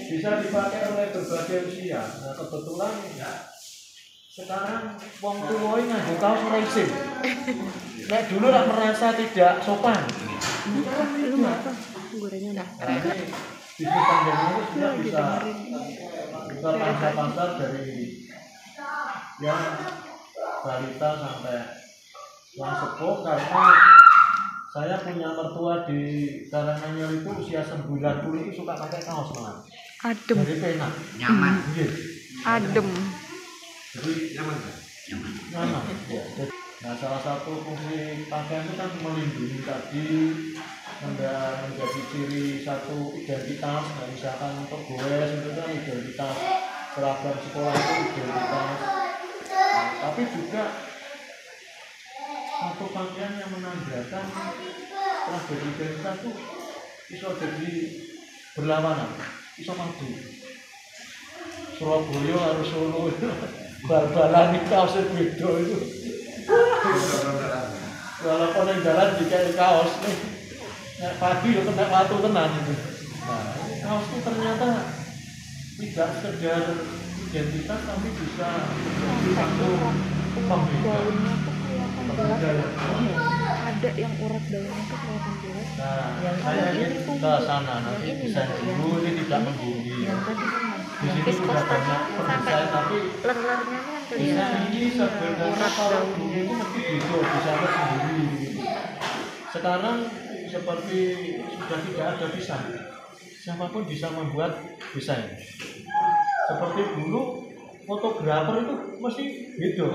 Bisa dipakai oleh berbagai usia. Nah kebetulan sekarang wong tua ini nganggo kaos racing. Nek dulu lah merasa tidak sopan. Lu apa? Gorengnya. Nah, ini bisnis pandemi itu sudah bisa pasar-pasar dari yang balita sampai yang sepuh, karena saya punya mertua di Karanganyar itu usia 90 itu suka pakai kaos malah. Adem. Jadi pena. Nyaman. Adem. Jadi nyaman. Ya. Nah, salah satu fungsi pakaian itu kan melindungi tadi, menjadi ciri satu identitas. Nah, misalkan untuk goes itu kan identitas, seragam sekolah itu identitas. Nah, tapi juga satu pakaian yang menandakan tragedi identitas itu bisa jadi berlawanan, bisa maju. Surabaya harus Solo itu bal-balan di kaos beda itu. Walaupun yang jalan dikai kaos nih, nek pagi yo kena watu tenan itu. Nah, kaos itu ternyata tidak sekedar identitas tapi bisa menjadi satu pembeda. Ada yang urat daunnya tuh kelihatan jelas. Nah, saya ingin ke sana nanti bisa dulu, ini tidak membumi. Di sini sudah banyak pendesain, tapi desain ini sebenarnya kalau dulu itu mesti bisa sendiri. Sekarang seperti sudah tidak ada desain, siapapun bisa membuat desain. Seperti dulu fotografer itu mesti beda,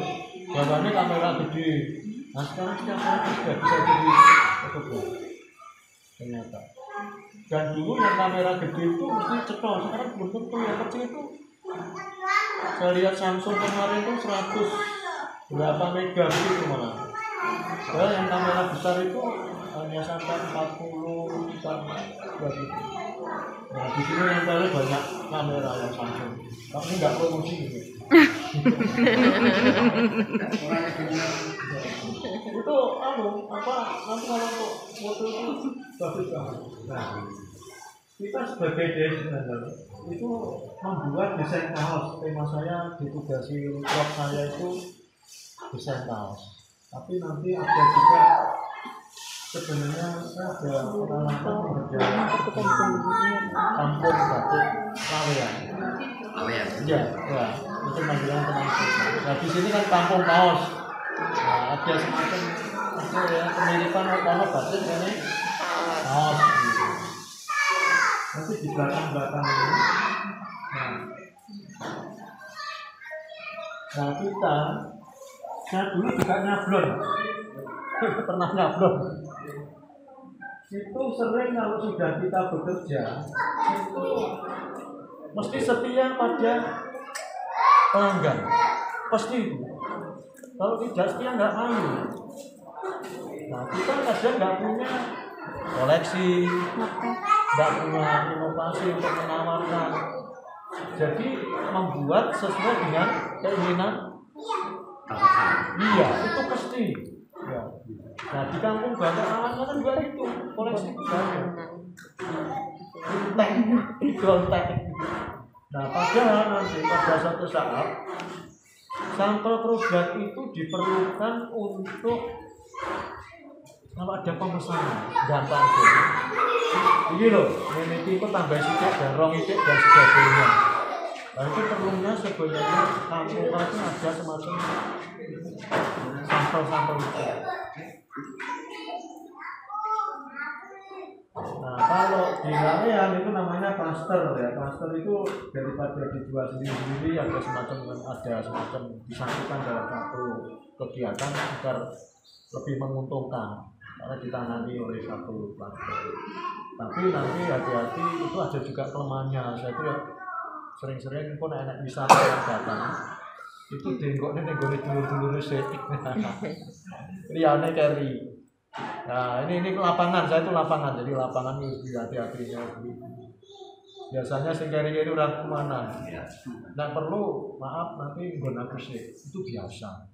bawaannya kamera gede. Nah sekarang setiap orang sudah bisa jadi fotografer ternyata. Dan dulu yang kamera gede itu mesti cetok, sekarang belum tentu. Yang kecil itu saya lihat Samsung kemarin itu 100 berapa mega itu malah. Padahal yang kamera besar itu hanya sampai 40 sampai begitu. Nah di sini yang paling banyak kamera yang Samsung. Tapi nggak promosi gitu. Itu apa nanti kalau untuk foto itu bagus banget. Nah, kita sebagai desainer itu membuat desain kaos. Tema saya ditugasi prof saya itu desain kaos. Tapi nanti ada juga sebenarnya ada pengalaman mengerjakan kampung batik Lawean. Iya, ya, itu panggilan penanggung. Nah di sini kan kampung kaos. Nah ada semacam itu ya kemiripan ono batik ini kaos gitu. Nanti di belakang ini nah kita saya dulu juga nyablon pernah nyablon itu sering kalau sudah kita bekerja itu mesti setia pada pelanggan pasti itu. Kalau tidak setia nggak malu. Nah kita kadang nggak punya koleksi, nggak punya inovasi untuk menawarkan. Jadi membuat sesuai dengan keinginan. Iya itu pasti. Ya. Nah di kampung banyak awalnya kan juga itu koleksi banyak. Tek. Nah padahal nanti pada suatu saat sampel produk itu diperlukan untuk kalau ada pemesanan gampang ini loh ini tipe tambah sidik dan rong sidik dan sebagainya. Nah itu perlunya sebenarnya kampung itu ada semacam sampel-sampel itu. Nah kalau di layan itu namanya klaster ya. Klaster itu daripada dijual sendiri ada semacam disatukan dalam satu kegiatan agar lebih menguntungkan karena ditangani oleh satu klaster. Tapi nanti hati-hati itu ada juga kelemahannya. Saya itu ya sering-sering pun enak wisata yang datang itu nenggoknya dulur-dulur sih. Riane carry. Nah ini lapangan, saya itu lapangan, jadi lapangan itu hati-hatinya. Biasanya sing keri-keri orang kemana? Nggak perlu, maaf nanti nggon aku sih, itu biasa.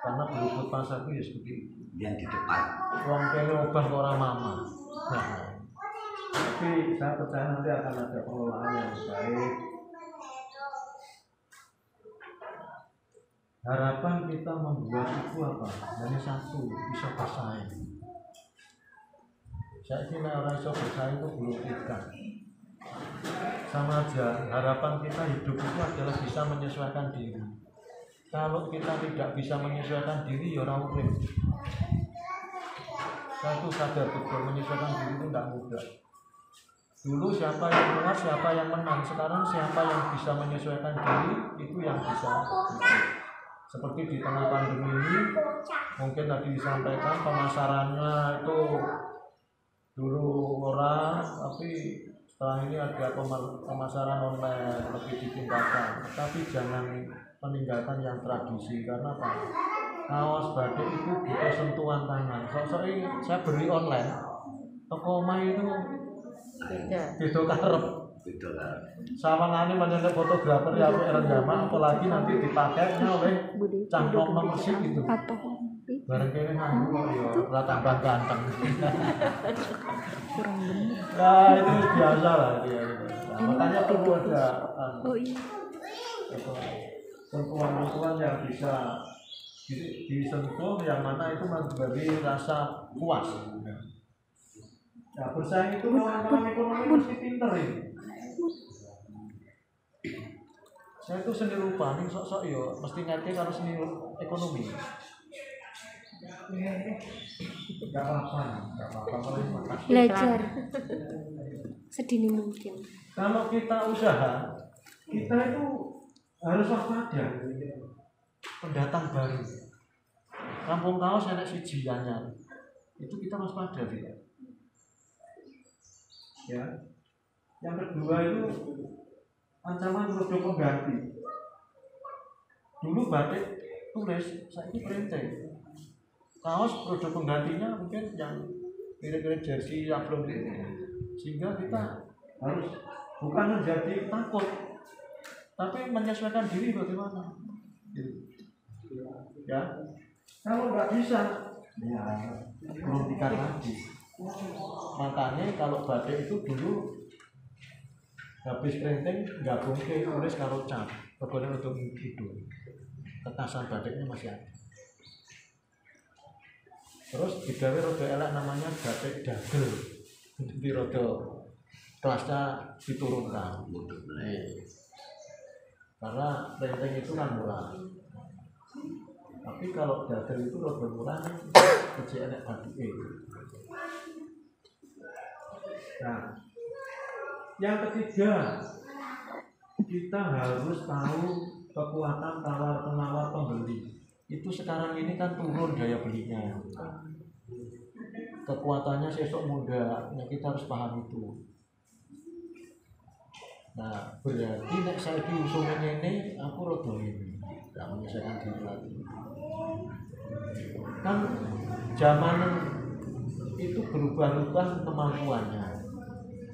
Karena berikut pasar itu ya seperti yang di depan. Uang kene obah ke orang mama. Nah, tapi saya percaya nanti akan ada pengelolaan yang baik. Harapan kita membuat itu apa? Dari satu bisa bersaing. Saya kira orang bisa bersaing itu belum ikan. Sama aja, harapan kita hidup itu adalah bisa menyesuaikan diri. Kalau kita tidak bisa menyesuaikan diri, ya orang urip. Saya itu sadar betul menyesuaikan diri itu tidak mudah. Dulu siapa yang kuat, siapa yang menang. Sekarang siapa yang bisa menyesuaikan diri, itu yang bisa. Seperti di tengah pandemi ini, mungkin tadi disampaikan pemasarannya itu dulu orang, tapi setelah ini ada pemasaran online lebih ditingkatkan. Tapi jangan meninggalkan yang tradisi karena apa? Kaos batik itu butuh sentuhan tangan. Soalnya saya beli online, toko omah itu beda karep. Sawangane menyentuh fotografer ya aku zaman apalagi nanti dipakainya oleh cangkok musik gitu. Bareng kene nganggo kok ya ora tambah ganteng. Kurang bener. Nah, itu biasa lah dia. Nah, makanya perlu ada sentuhan-sentuhan yang bisa disentuh yang mana itu memberi rasa puas. Nah, bersaing itu kawan-kawan ekonomi mesti pinter ini. Saya itu seni rupa nih sok-sok yo mesti ngerti kalau seni ekonomi. Gak apa-apa Belajar sedini mungkin. Kalau kita usaha, kita itu harus waspada. Pendatang baru, kampung kaos enak sijiannya, itu kita waspada tidak? Ya. Yang kedua itu ancaman produk pengganti. Dulu batik tulis, saya ini printing. Kaos produk penggantinya mungkin yang kira-kira jersey sablon itu, sehingga kita harus bukan menjadi takut, tapi menyesuaikan diri bagaimana. Ya, kalau nggak bisa, ya belum dikasih lagi. Makanya kalau batik itu dulu habis printing gabung ke tulis karo cat, kemudian untuk hidung, ketasan batiknya masih ada. Terus digawe rodo elek namanya batik dagel. Jadi rodo kelasnya diturunkan. Karena printing itu kan murah. Tapi kalau dadar itu rada murah kecil enek baduke. Nah, yang ketiga, kita harus tahu kekuatan tawar-penawar pembeli. Itu sekarang ini kan turun daya belinya. Kekuatannya sesok muda, nah kita harus paham itu. Nah, berarti nek saya diusung ini, aku rada ini, tidak menyelesaikan diri lagi. Kan zaman itu berubah-ubah kemampuannya.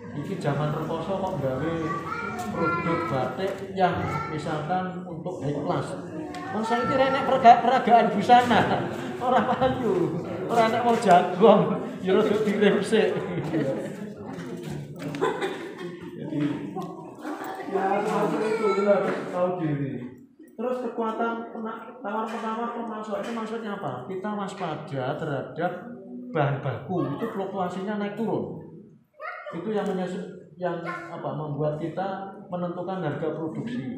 Iki zaman rekoso kok gawe produk batik yang misalkan untuk high class. Kan saya kira nek peragaan busana, orang payu, orang nek mau jagung, ya rada direm sik. Jadi ya seperti itu kita harus tahu diri. Terus kekuatan tawar-penawar pemasok itu maksudnya apa? Kita waspada terhadap bahan baku, itu fluktuasinya naik turun. Itu yang membuat kita menentukan harga produksi.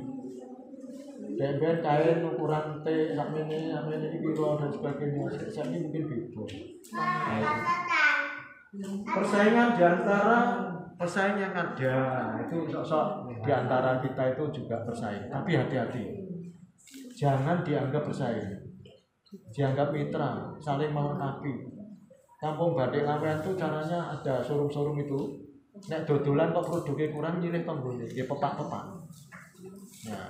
Ben kain ukuran T sakmene piro dan sebagainya. Ini mungkin beda. Persaingan yang ada itu sok di antara kita itu juga bersaing. Tapi hati-hati. Jangan dianggap bersaing. Dianggap mitra, saling melengkapi. Kampung Batik Lawean itu caranya ada showroom itu. Nek dodolan kok produknya kurang nyilih tonggone, ya pepak-pepak. Nah,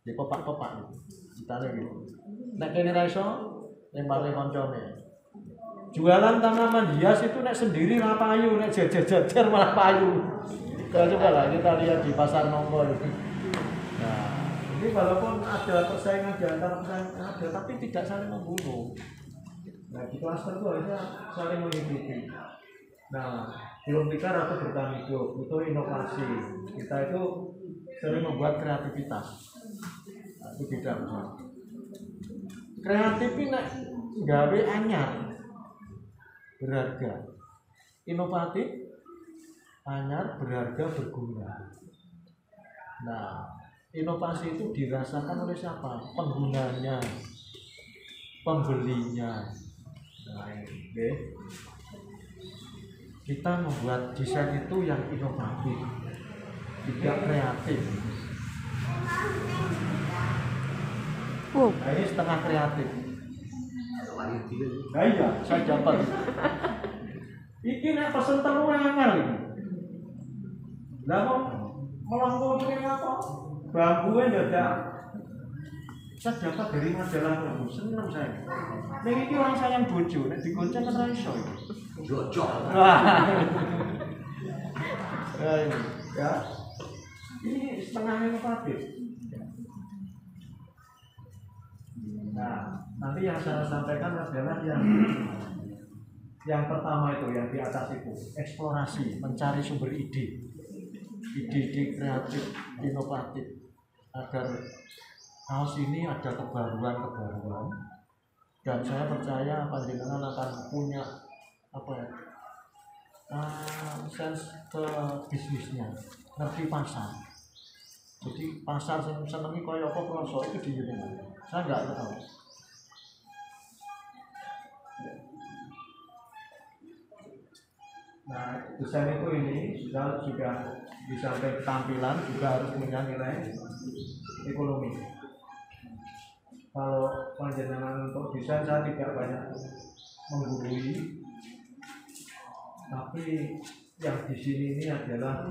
ya pepak-pepak itu. Ditane gitu. Nek kene ra iso lempare koncone. Jualan tanaman hias itu nek sendiri ra payu, nek jejer-jejer malah payu. Coba lah kita lihat di pasar Nongko itu. Nah, ini walaupun ada persaingan di antara pesaing ada, tapi tidak saling membunuh. Nah, di klaster itu harusnya saling mengikuti. Nah, belum pikir atau bertahan hidup, itu inovasi. Kita itu sering membuat kreativitas. Nah, itu beda. Kreatif ini gawe anyar, berharga. Inovatif, anyar, berharga, berguna. Nah, inovasi itu dirasakan oleh siapa? Penggunanya, pembelinya. Nah, oke. Kita membuat desain itu yang inovatif, tidak kreatif. Nah, ini setengah kreatif. Nah iya, saya dapat. Iki nek pesen telu angel iki. Lah kok melangkung ngene apa? Bambunya dadak. Saya dapat dari majalah Nobu, seneng saya. Nek iki orang sayang bojo, nek digonceng kan ra iso iki. Jojok. Wah. Ya. Ini setengah inovatif. Nah, nanti yang saya sampaikan adalah yang pertama itu, yang di atas itu, eksplorasi, mencari sumber ide kreatif, inovatif, agar kaos ini ada kebaruan, dan saya percaya panjenengan akan punya sense ke bisnisnya, ngerti pasar. Jadi pasar senengi kaya apa kroso itu di jenengan. Saya enggak tahu. Nah, desain itu ini sudah di samping tampilan juga harus punya nilai ekonomi. Kalau panjenengan untuk desain saya tidak banyak menggurui, tapi yang di sini ini adalah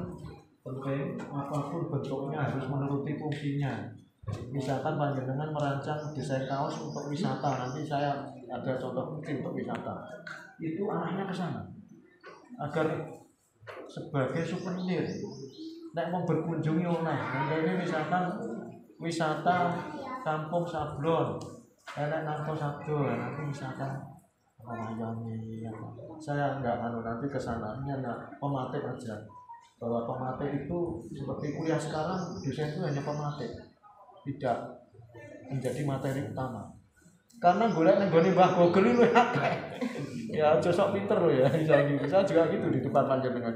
penting, apapun bentuknya harus menuruti fungsinya. Misalkan panjenengan merancang desain kaos untuk wisata, nanti saya ada contoh mungkin untuk wisata. Itu arahnya ke sana. Agar sebagai souvenir, nek mau berkunjungi orang, ini misalkan wisata Kampung Sablon, nanti Sablon, nanti misalkan Ramayani, saya enggak nanti ke sana, ini hanya pematik aja. Bahwa pematik itu seperti kuliah sekarang, desain itu hanya pematik, tidak menjadi materi utama. Karena golek nenggone Mbah Gogel itu akeh. Ya aja sok pinter loh ya, saya juga gitu di depan panjenengan.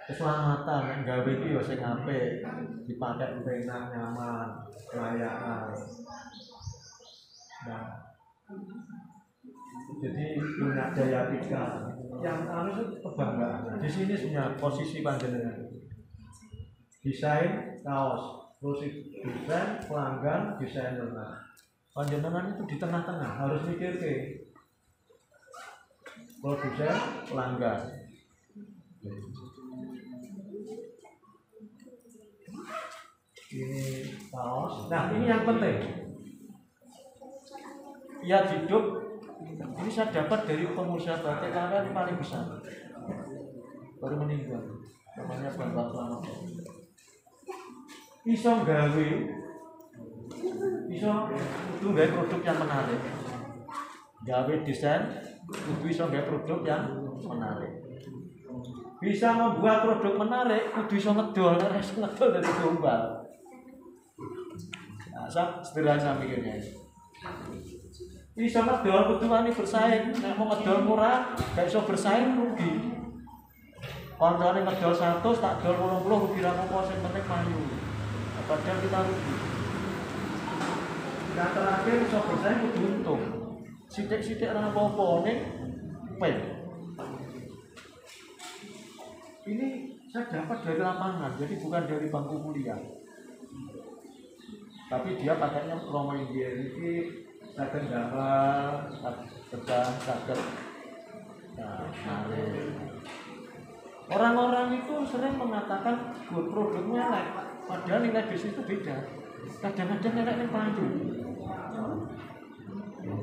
keselamatan yang gawe iki ya sing apik, dipakai enak, nyaman, layak. Nah, jadi punya daya pikat yang harus kebanggaan. Di sini punya posisi panjenengan. Desain kaos, terus desain pelanggan, desainer. Panjenengan itu di tengah-tengah harus mikir ke produsen, pelanggan. Ini kaos. Nah, ini yang penting. Ya hidup ini saya dapat dari pengusaha batik yang paling besar. Baru meninggal. Namanya Bapak Selamat. Iso gawe kudu gawe produk yang menarik. Gawe desain kudu iso gawe produk yang menarik. Bisa membuat produk menarik kudu iso ngedol, nek iso ngedol dari gombal. Nah, sederhana mikirnya. Iso ngedol kudu wani bersaing, nek mau ngedol murah gak iso bersaing rugi. Koncone ngedol 100 tak dol 80 rugi ra apa sing penting maju. Padahal kita rugi. Yang terakhir iso bersaing kudu untung. Sithik-sithik ora apa-apa ning pen. Ini saya dapat dari lapangan, jadi bukan dari bangku kuliah. Tapi dia pakainya promo India ini saged gambar, saged orang-orang itu sering mengatakan produknya elek, padahal nilai bisnis itu beda. Kadang-kadang elek ning panju.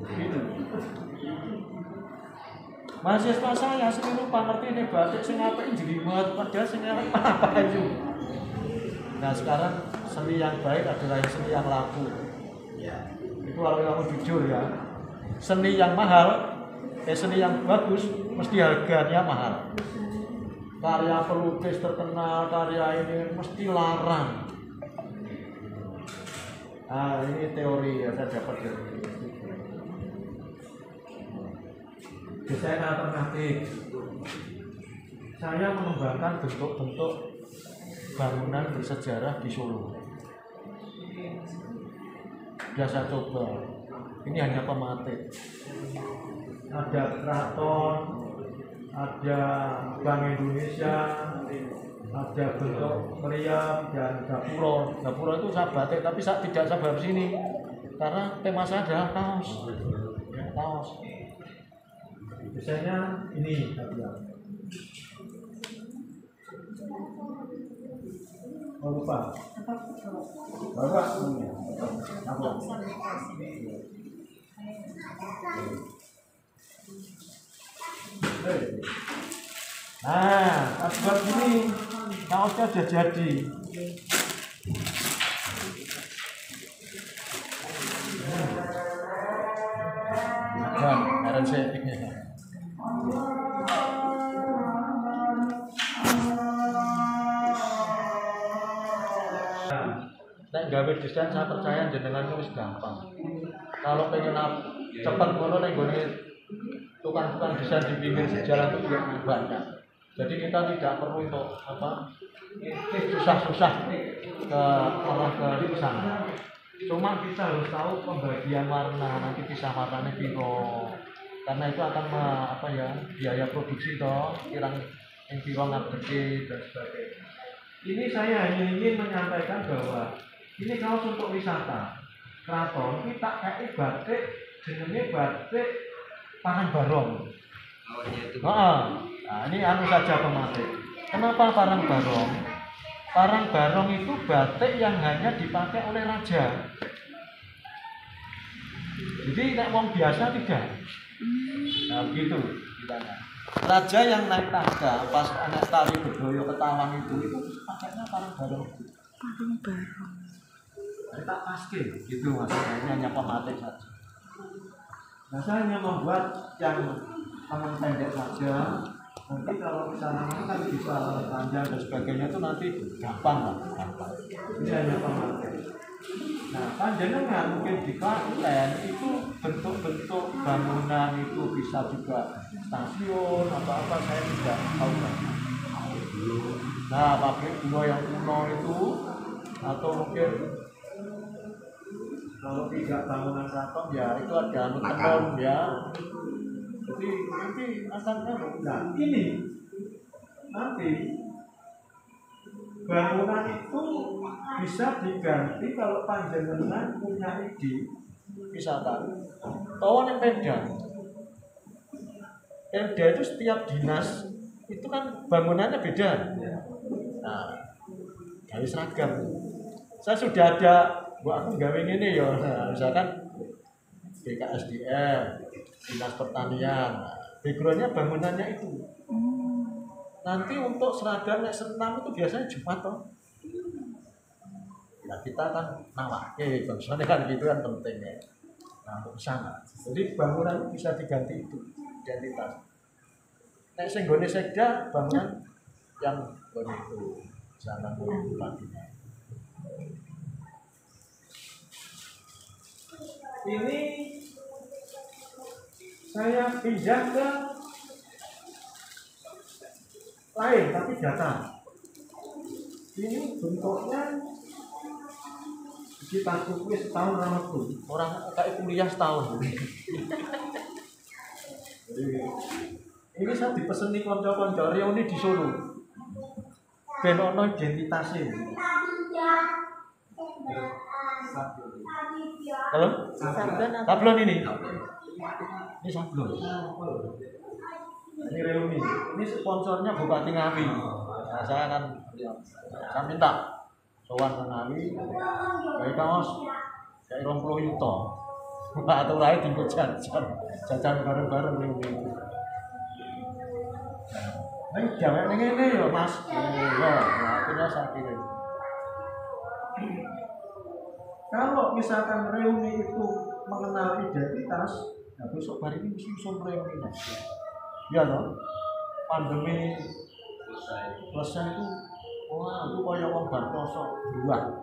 Gitu. Mahasiswa saya sering lupa ngerti ini batik sing apik jelimet, padahal sing elek apa aja. Nah sekarang seni yang baik adalah seni yang laku. Ya. Itu kalau kamu jujur ya. Seni yang mahal, seni yang bagus mesti harganya mahal. Karya pelukis terkenal, karya ini mesti larang. Nah ini teori ya saya dapat dari desain alternatif. Saya mengembangkan bentuk-bentuk bangunan bersejarah di Solo. Biasa coba. Ini hanya pematik. Ada keraton, ada Bank Indonesia, ada bentuk meriam dan gapura. Gapura itu saya batik, tapi saya tidak sabar sini karena tema saya adalah kaos. Ya, kaos. Biasanya ini lupa. Bapak punya. Apa? Nah, pas buat gini, kaosnya sudah jadi. Nah, harus saya. Nek gawe desain saya percaya jenengan itu gampang. Kalau pengen cepat ngono nek gone tukang-tukang desain di pinggir jalan itu juga banyak. Jadi kita tidak perlu untuk susah-susah ke arah ke sana. Cuma kita harus tahu pembagian warna, nanti bisa warnanya piro. Karena itu akan biaya produksi toh, kirang yang piro ngadeki dan sebagainya. Ini saya hanya ingin menyampaikan bahwa ini kaos untuk wisata. Keraton kita kayak batik jenenge batik Parangbarong. Nah, ini saja pematik. Kenapa Parangbarong? Parangbarong itu batik yang hanya dipakai oleh raja. Jadi tidak wong biasa tidak. Nah begitu ditanya. Raja yang naik tangga pas anak tari berdoyo ke Tawang itu pakainya Parangbarong. Parangbarong. Tak pasti gitu maksudnya, ini hanya pematik saja. Nah saya hanya membuat yang tangan pendek saja. Nanti kalau misalnya kan bisa panjang dan sebagainya itu nanti gampang lah. Ini hanya pematik. Nah panjenengan mungkin di Klaten itu bentuk-bentuk bangunan itu bisa juga stasiun atau apa saya tidak tahu. Nah, pabrik gula yang kuno itu atau mungkin kalau tidak bangunan keraton ya itu ada anu tenun ya. Jadi nanti asalnya nah ini nanti bangunan itu bisa diganti kalau panjenengan punya ide, misalkan tawon yang Pemda itu setiap dinas itu kan bangunannya beda. Nah, dari seragam. Saya sudah ada, aku gawe ini ya, nah, misalkan BKSDM, Dinas Pertanian, backgroundnya bangunannya itu. Nanti untuk seragam yang senam itu biasanya Jumat toh. Ya kita kan nawake, soalnya kan gitu kan pentingnya. Nah untuk sana, jadi bangunan bisa diganti itu identitas. Nek sing gone sekda bangunan yang gone itu sana bupatinya. Ini saya pindah ke lain tapi data. Ini bentuknya kita kumpul setahun orang kayak kuliah setahun. Jadi, ini saya dipeseni konco-konco reuni di Solo. Ben ono identitasnya. Halo? Sablon ini. Ini sablon. Ini reuni. Ini sponsornya Bupati Ngawi. Nah, saya minta sowan ke Ngawi. Kayak kaos kayak 20 juta. Atau lain tinggal jajan bareng-bareng reuni. Nah, jangan ini ya Mas. Ya, akhirnya saya kirim. Kalau misalkan reuni itu mengenal identitas, nah besok hari ini mesti usul reuni. Ya loh, pandemi selesai itu, wah itu kayak wong Bartoso berubah.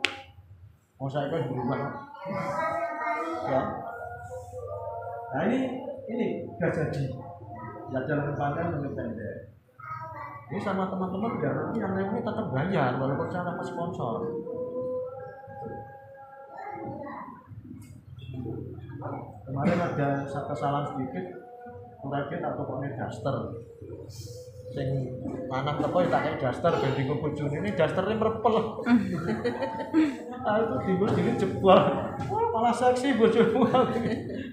Mau saya kan berubah. Ya. Nah ini sudah jadi. Ya jalan pandang independen. Ini sama teman-teman ya nanti yang reuni tetap bayar walaupun saya dapat sponsor. Kemarin ada kesalahan sedikit, kurangin atau pokoknya daster. Sing lanang teko tak kayak daster banding bojone ini dasternya merepel. Ah itu timbul dingin jebol. Wah, malah seksi bojomu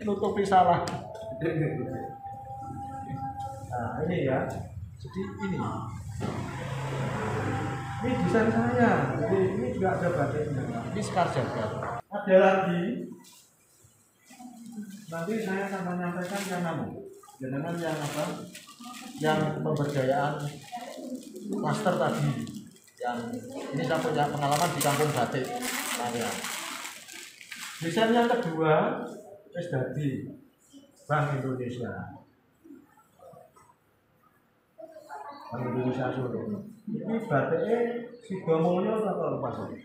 nutupi salah. Nah, ini ya. Jadi ini desain saya. Jadi ini juga ada batiknya. Ini sekar jagat. Ada lagi. Nanti saya akan menyampaikan yang jangan yang apa? Yang pemberdayaan master tadi. Yang ini saya punya pengalaman di kampung batik. Nah, desain yang kedua dari Bank Indonesia. Bank Indonesia Solo. Ini batiknya Sidomulyo atau apa sih?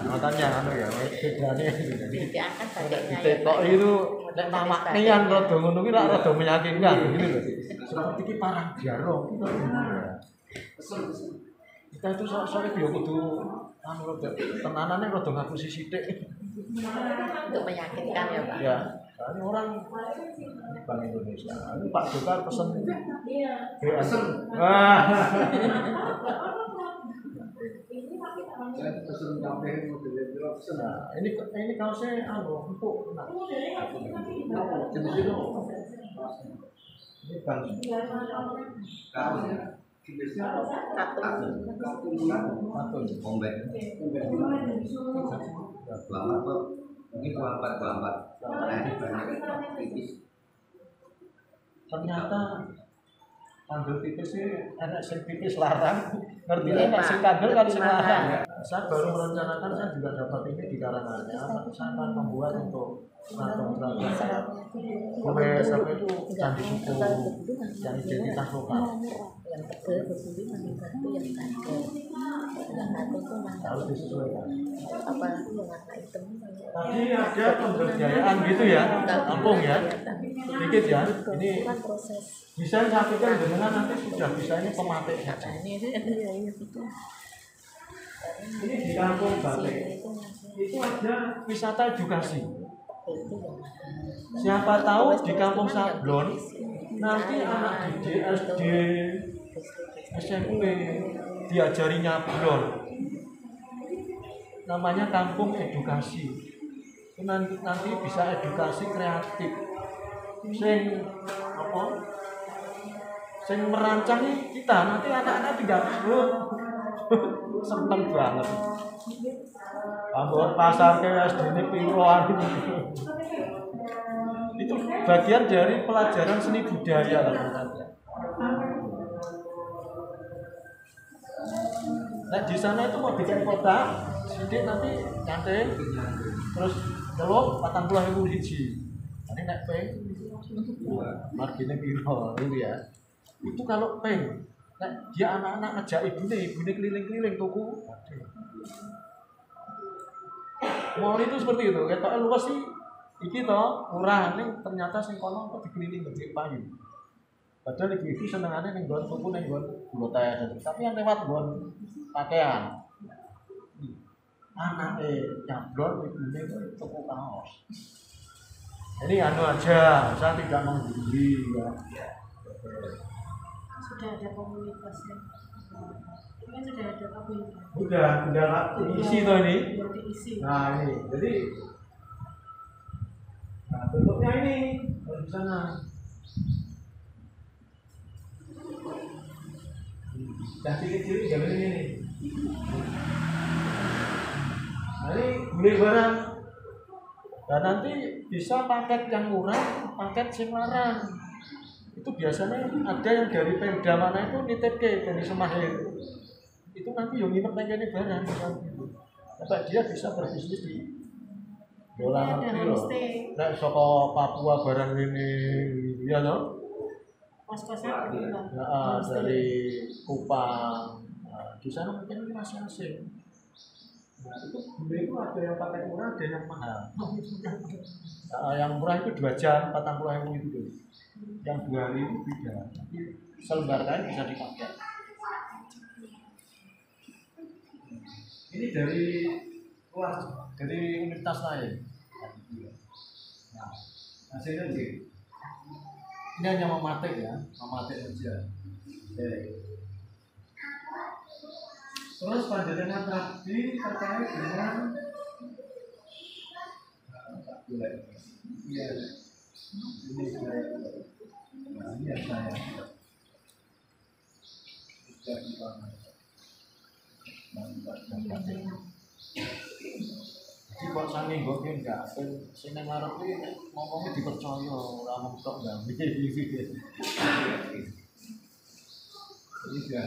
Makanya ya, bedane diangkat batiknya kok itu nek nama nian rada ngono ki rada meyakinkan gitu loh. Seperti iki parang jarong kita itu soalnya dia kudu anu rada tenanane rada ngaku sithik untuk meyakinkan ya Pak. Ya, ini orang Bank Indonesia. Ini Pak Jokar pesen. Pesen. Saya pesen kafe modelnya pesen. Nah, ini kaosnya empuk. Jenis itu. Ini Bang. Katun. Ombek. Lambat kok. Ini lambat. Ternyata kandel tipis sih enak sing tipis larang. Ngerti nek sing kandel kan sing larang. Saya baru merencanakan, saya juga dapat ini di Karanganyar, tapi saya akan membuat untuk keraton-keraton kue sampai itu candi suku yang identitas lokal. Yang tebal begini nanti batu yang kaget, yang satu tuh Harus disesuaikan. apalagi yang warna hitam. Tadi ada pemberdayaan gitu ya, kampung ya, sedikit ya. Ini Proses. desain saya pikir dengan nanti sudah bisa ini pematik saja. Ini di kampung Batik itu ada wisata edukasi. Siapa tahu di kampung Sablon nanti anak didik SD, SMP diajari nyablon. Namanya kampung edukasi. Itu nanti bisa edukasi kreatif. Sing apa? Sing merancang kita nanti anak-anak tidak seneng banget. Ambon pasar ke SD ini piruan. Itu bagian dari pelajaran seni budaya teman-teman. Nah di sana itu mau bikin kotak, sedikit nanti nyantai, terus telur 40.000 hiji. Ini nek peng, marginnya piro itu ya. Itu kalau peng, nek dia anak-anak ngajak ibunya keliling-keliling tuku. Mall itu seperti itu, ketoknya luas sih. Iki toh murah nih ternyata sing kono kok dikeliling gede payu. Padahal ibu senengane ning nggon tuku ning nggon gula teh, tapi yang lewat nggon pakaian. Anake nyablon ibune tuku kaos. Ini anu aja, saya tidak menggurui ya. Sudah ada komunitasnya. Ini sudah ada komunitas. Udah diisi toh ini. Sudah diisi. Nah ini, jadi nah bentuknya ini di sana. Dan cilik-cilik jam ini. Nah ini beli barang. Dan nanti bisa paket yang murah, paket sing larang. Itu biasanya ada yang dari Pemda mana itu nitip ke dari Semahir. Itu nanti yang nginep nang kene barang gitu. Sampai dia bisa berbisnis di dolar nanti loh. Nek saka Papua barang ini ya toh. Pas-pasnya Dari Kupang. Nah, di sana mungkin masih asing. Nah, itu beli itu ada yang pakai murah, ada yang mahal. Nah, yang murah itu 2 jam, 40.000 itu dulu. Yang 2 hari itu beda. Tapi selembar kain bisa dipakai. Ini dari luar, dari universitas lain. Nah, hasilnya begini. Ini hanya mematik ya, mematik saja. Oke. Terus panjenengan tadi terkait dengan iya, ini saya, nah, ini yang saya jadi kok sange kok enggak sing ngarep iki ngomongnya dipercaya ora mung tok ndambi ini ya.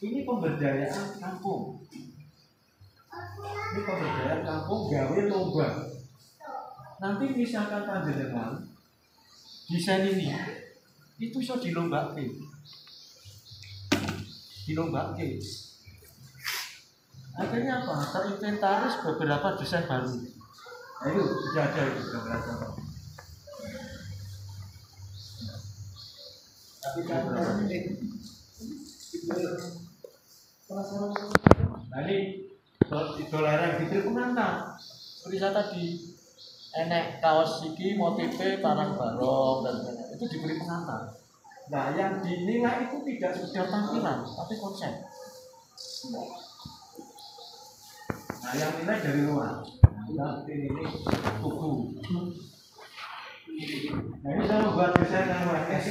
Ini pemberdayaan kampung. Ini pemberdayaan kampung gawe lomba. Nanti misalkan panjenengan desain ini itu bisa dilombake. Akhirnya apa? Terinventaris beberapa desain baru. Ayo sudah ada itu beberapa. Tapi kan nah ini dolarang diberi penantang seperti saya tadi enek kaos iki motifnya barang barong dan sebagainya itu diberi penantang. Nah yang dinilai itu tidak sekedar tampilan tapi konsep. Nah yang nilai dari luar. Nah ini tuku. Nah ini saya buat desain yang WS.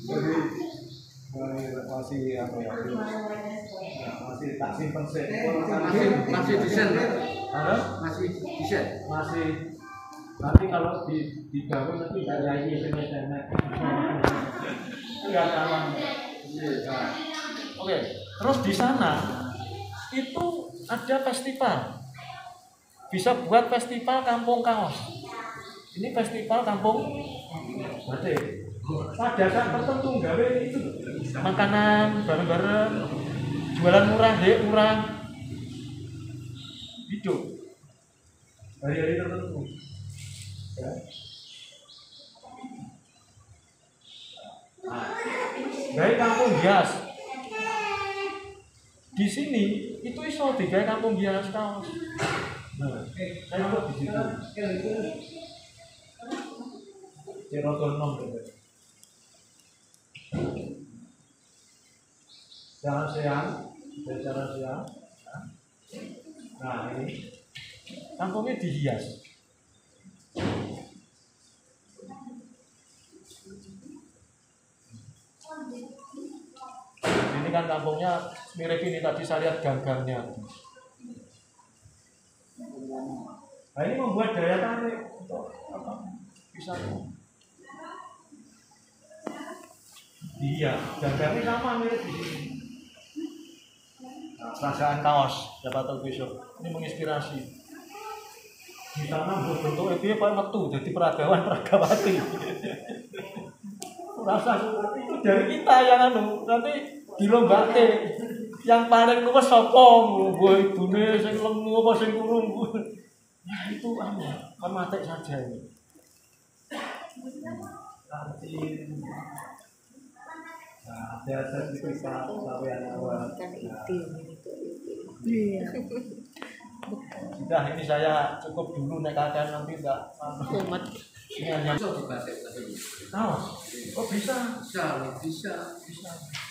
Jadi masih apa ya? Masih tak simpen sih. Masih desain. Halo? Masih desain. Masih Nanti kalau digawe nanti nggak nyanyi SMS. Nggak kawan. Oke, terus di sana itu ada festival. Bisa buat festival Kampung Kaos. Ini festival Kampung Batik. Pada saat tertentu gawe itu makanan bareng-bareng, jualan murah, murah, hidup hari-hari tertentu. Ya. Gawe kampung hias. Di sini itu iso digawe kampung hias kaos. Nah, saya di situ. Cerotonom Jalan siang. Nah ini kampungnya dihias. Ini kan kampungnya mirip ini tadi saya lihat ganggarnya. Nah ini membuat daya tarik untuk apa? Bisa. Iya, ganggarnya sama mirip di sini. Perasaan kaos, siapa tahu besok. Ini menginspirasi. Di sana bentuknya dia pakai metu, jadi peragawati. Rasa itu dari kita yang nanti dilombake. Yang paling luwes sapa? Mbok ibune sing lemu apa sing kurung. Nah, itu pematik saja ini. Nanti biasa kita sampai awal. Iya. Sudah ini saya cukup dulu nek kakek nanti enggak mumet. Ini hanya kaos. Oh bisa.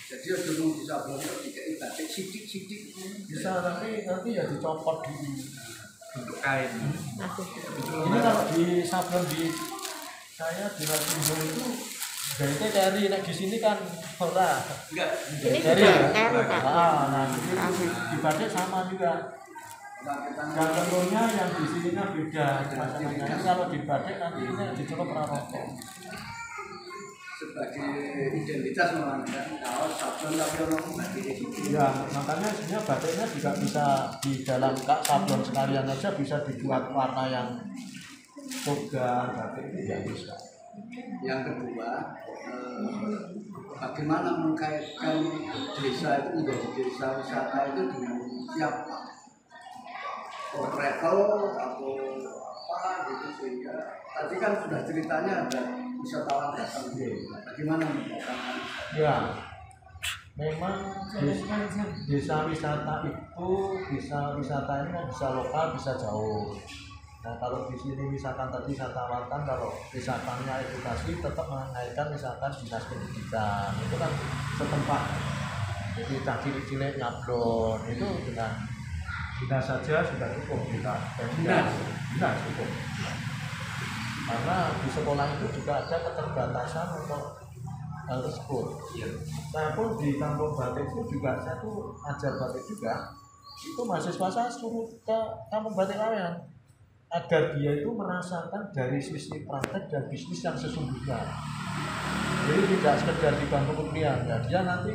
Jadi dulu bisa belum dikei batik sidik-sidik. Bisa nanti ya dicopot dulu untuk kain. Ini kalau di sablon di saya di Lampung itu gaitnya cari, nek di sini kan ora. Enggak. Ini juga kan. Nah, di batik sama juga. Dan tentunya yang di sininya beda. Masalahnya kalau di batik nanti ini dicelup raroko. Sebagai identitas mengangkat kaos sablon tapi orang batik. Ya, makanya sebenarnya batiknya juga bisa di dalam sablon sekalian aja bisa dibuat warna yang toga batik itu ya bisa. Yang kedua, bagaimana mengkaitkan desa itu menjadi desa wisata itu dengan siapa? Travel atau apa gitu sehingga tadi kan sudah ceritanya ada wisatawan datang. Bagaimana mendatangkan? Ya, memang desa wisata itu wisata ini kan bisa lokal bisa jauh. Nah kalau di sini misalkan tadi wisatawan kalau wisatanya edukasi tetap mengaitkan misalkan dinas pendidikan itu kan setempat. Jadi tak cilik-cilik nyablon itu dengan dinas saja sudah cukup kita. Dinas cukup. Karena di sekolah itu juga ada keterbatasan untuk hal tersebut. Saya pun di kampung batik itu juga saya tuh ajar batik juga. Itu mahasiswa saya suruh ke kampung batik lawean agar dia itu merasakan dari sisi praktek dan bisnis yang sesungguhnya. Jadi tidak sekedar di bangku kuliah, ya dia nanti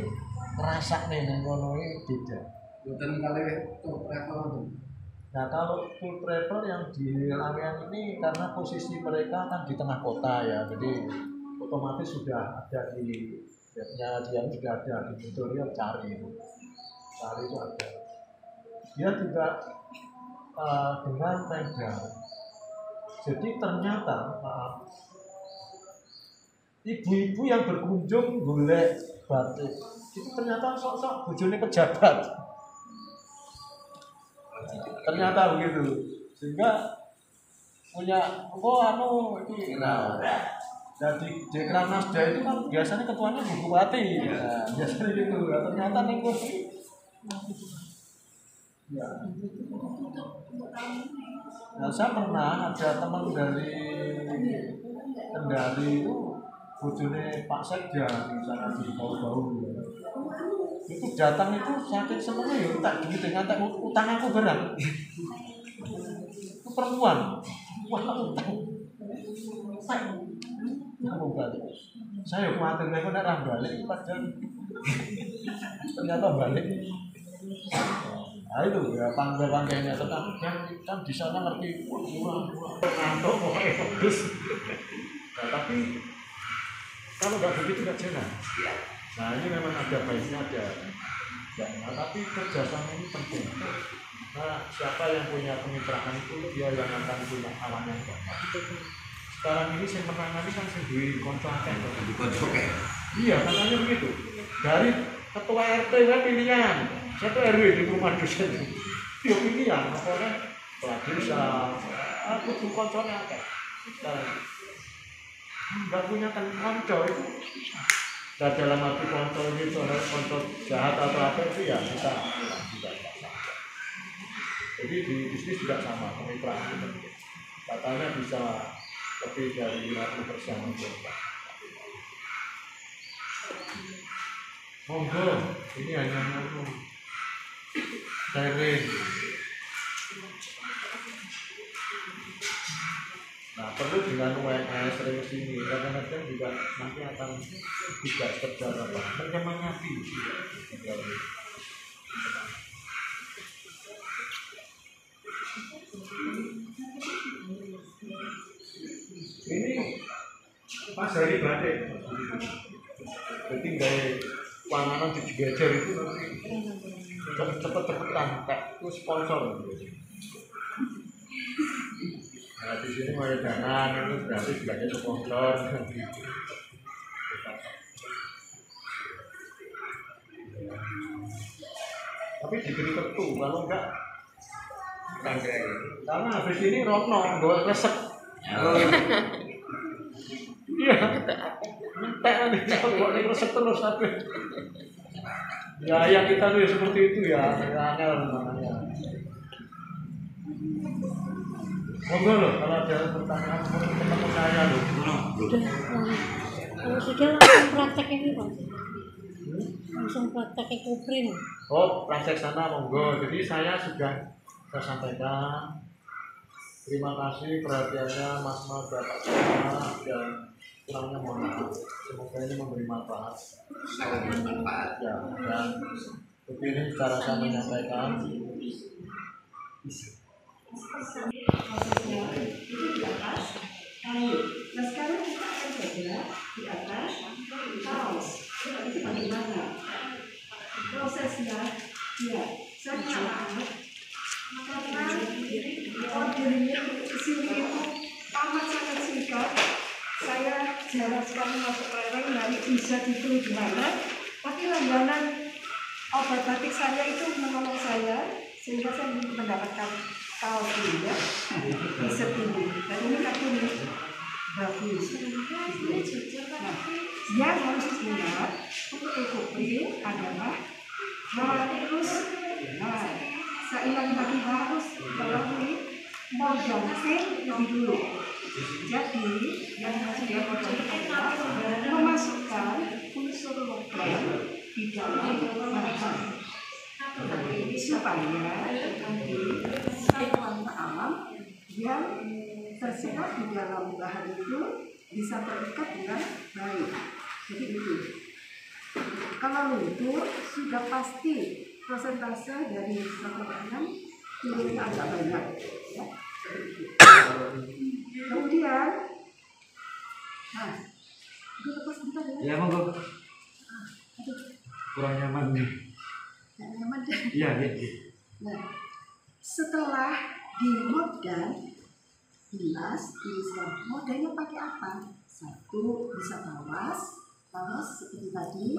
merasa nih ngonoe beda. Dan nah kalau tour travel yang di Lawean ini karena posisi mereka kan di tengah kota ya, jadi otomatis sudah ada di webnya dia sudah ada di tutorial cari itu ada. Dia juga dengan pegang. Jadi ternyata ibu-ibu yang berkunjung golek batik itu ternyata sok-sok bojone pejabat. Ternyata begitu. Sehingga punya itu jadi Dekran Nasda itu kan biasanya ketuanya Bu Bupati. Nah, biasanya gitu. Ternyata ning ya. Nah, saya pernah ada teman dari Kendari itu bojone Pak Sekda misalnya di bau-bau itu datang itu saking senengnya ya tak duit ngantek utang aku barang itu perempuan utang Kamu balik. Saya khawatir mereka nak balik padahal ternyata balik. Nah itu ya pantai-pantainya tetap kan di sana ngerti murah ngantuk pokoknya bagus. Nah tapi kalau nggak begitu nggak jalan. Nah ini memang ada baiknya ada. Nah, tapi kerjasama ini penting. Nah siapa yang punya kemitraan itu dia yang akan punya awan yang banyak. Sekarang ini saya menangani kan sendiri kontraknya. Iya katanya begitu. Dari ketua RT pilihan. Satu RW di rumah dosen dia pilihan, makanya pelat desa, aku tuh konconya apa? Nggak punya kan konco itu. Dan dalam arti konco ini konco jahat atau apa itu ya kita tidak sama. Jadi di bisnis juga sama, kemitraan itu. Katanya bisa lebih dari 50% untuk monggo, ini hanya sharing. Nah perlu dengan UMS sering kesini, kadang-kadang juga nanti akan tidak terjaga menyemangati. Ini pas hari batik, jadi dari panganan dijejer itu nanti cepet-cepetan kayak itu sponsor. Nah di sini mau danaan itu berarti sebagai sponsor. Tapi diberi kartu, kalau enggak karena habis ini Rono bawa resep. Iya, entek nih kalau resep terus tapi. Ya yang kita tuh seperti itu ya, angel namanya. Monggo loh, kalau ada pertanyaan ketemu saya loh. Kalau sudah langsung praktek ini Pak. Langsung praktek kuprin. Oh, praktek sana monggo. Jadi saya sudah sampaikan. Terima kasih perhatiannya Mas Bapak dan kurangnya mohon maaf. Semoga ini memberi manfaat. Ya, dan begini cara saya menyampaikan. Prosesnya itu di atas kayu. Nah sekarang kita akan belajar di atas kaos. Itu bagaimana prosesnya? Ya, saya mengalami karena ordernya di sini itu amat sangat singkat. Saya jarang sekali masuk lereng dari bisa itu di mana. Tapi langganan obat batik saya itu menolong saya sehingga saya mendapatkan kaos ini ya di setinggi. Dan ini kartunya bagus. Nah, yang harus diingat untuk kuprin adalah harus, nah, saya ulangi lagi harus melalui modal lebih dulu. Jadi yang harus dilakukan adalah memasukkan unsur logam di dalam bahan supaya nanti satuan alam yang terserap di dalam bahan itu bisa terikat dengan baik. Jadi itu. Kalau luntur sudah pasti persentase dari satu bahan turunnya agak banyak. Ya. Kemudian, nah, itu lepas bentar ya. Ya monggo. Kurang nyaman nih. Nggak nyaman deh. Iya. Nah, setelah dimodal, bilas, modalnya pakai apa? Satu bisa tawas seperti tadi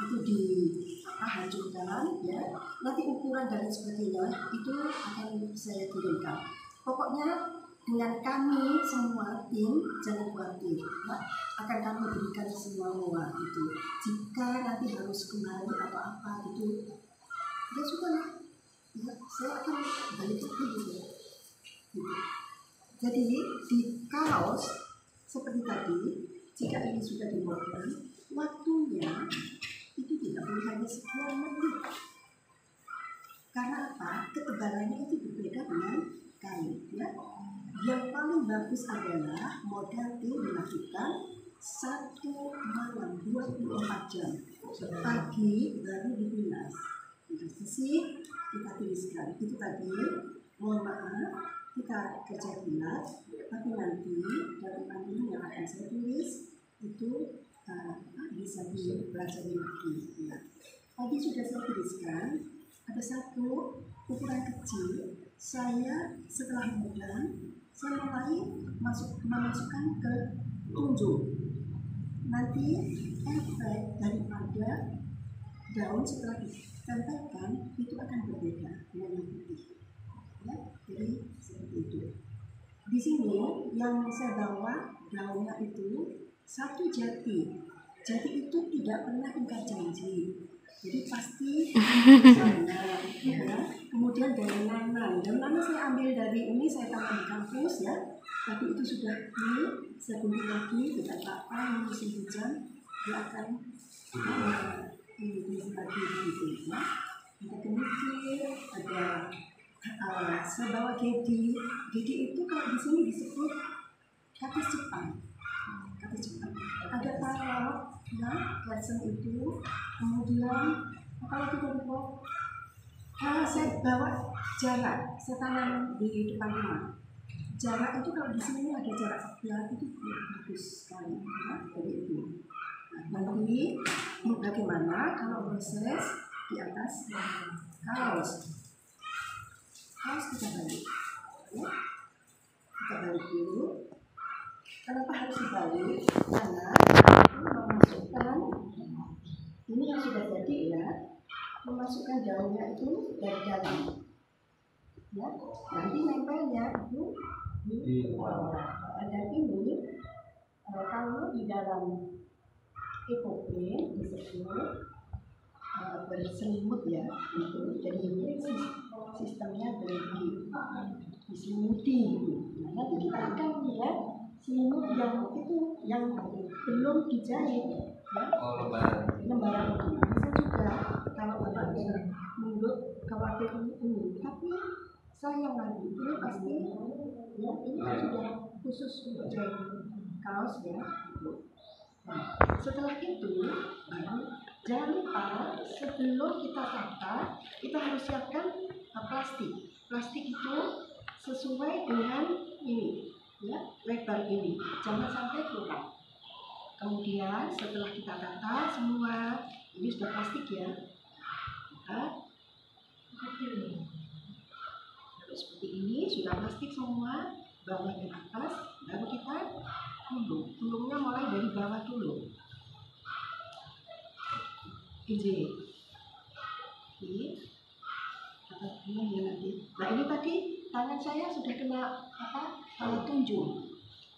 itu dihancurkan ya. Nanti ukuran dan sebagainya itu akan saya kirimkan. Pokoknya dengan kami semua tim jangan khawatir, ya, akan kami berikan semua itu. Jika nanti harus kembali atau apa itu, ya sudah lah, ya, saya akan balik lagi gitu. Jadi di kaos seperti tadi, jika ini sudah dimodal, waktunya itu tidak boleh hanya sekian menit. Karena apa? Ketebalannya itu berbeda dengan kain, ya. Yang paling bagus adalah model tim dilakukan 1 malam 24 jam. Pagi baru dibilas. Sisi kita tuliskan. Itu tadi, mohon maaf, kita kerja bulat, tapi nanti dalam panduan yang akan saya tulis itu bisa dipelajari lagi. Ya. Tadi sudah saya tuliskan, ada satu ukuran kecil. Saya setelah modal, saya mulai memasukkan ke tunjuk. Nanti efek daripada daun setelah ditempelkan itu akan berbeda dengan yang putih. Ya, jadi seperti itu. Di sini yang saya bawa daunnya itu 1 jati. Jati itu tidak pernah ingkar janji. Jadi pasti sana, ya. Kemudian daun nanan saya ambil dari ini, saya tanam di kampus ya. Tapi itu sudah saya gunting lagi, tidak apa-apa, musim hujan dia akan ini lagi gitu ya. Ada kemudian ada saya bawa gedi itu kalau di sini disebut kata Jepang. Ada parot ya, lesson itu. Kemudian apa lagi tadi Bob? Saya bawa jarak, saya tanam di depan rumah. Jarak itu kalau di sini ada jarak ya, itu bagus sekali ya, dari itu. Nah, nanti bagaimana kalau proses di atas kaos kita balik ya. Kita balik dulu. Kenapa harus dibalik? Karena memasukkan ini yang sudah jadi ya, memasukkan daunnya itu dari dalam ya, nanti nempelnya itu di bawah. Dan ini kalau di dalam epope disebut berselimut ya, itu jadi ini sistemnya diselimuti gitu. Nah, nanti kita akan lihat selimut yang itu yang belum dijahit ya. Lembaran itu bisa juga kalau ada menurut khawatir ini, tapi sayang lagi ini pasti ya, ini kan sudah khusus untuk jahit kaos ya. Nah, setelah itu baru jangan lupa sebelum kita tata kita harus siapkan plastik itu sesuai dengan ini ya, lebar ini, jangan sampai kurang. Kemudian setelah kita tata semua ini sudah plastik ya, kita seperti ini sudah plastik semua, bawah dan atas, baru kita gulungnya mulai dari bawah dulu. Ini nanti. Nah ini tadi tangan saya sudah kena tunjuk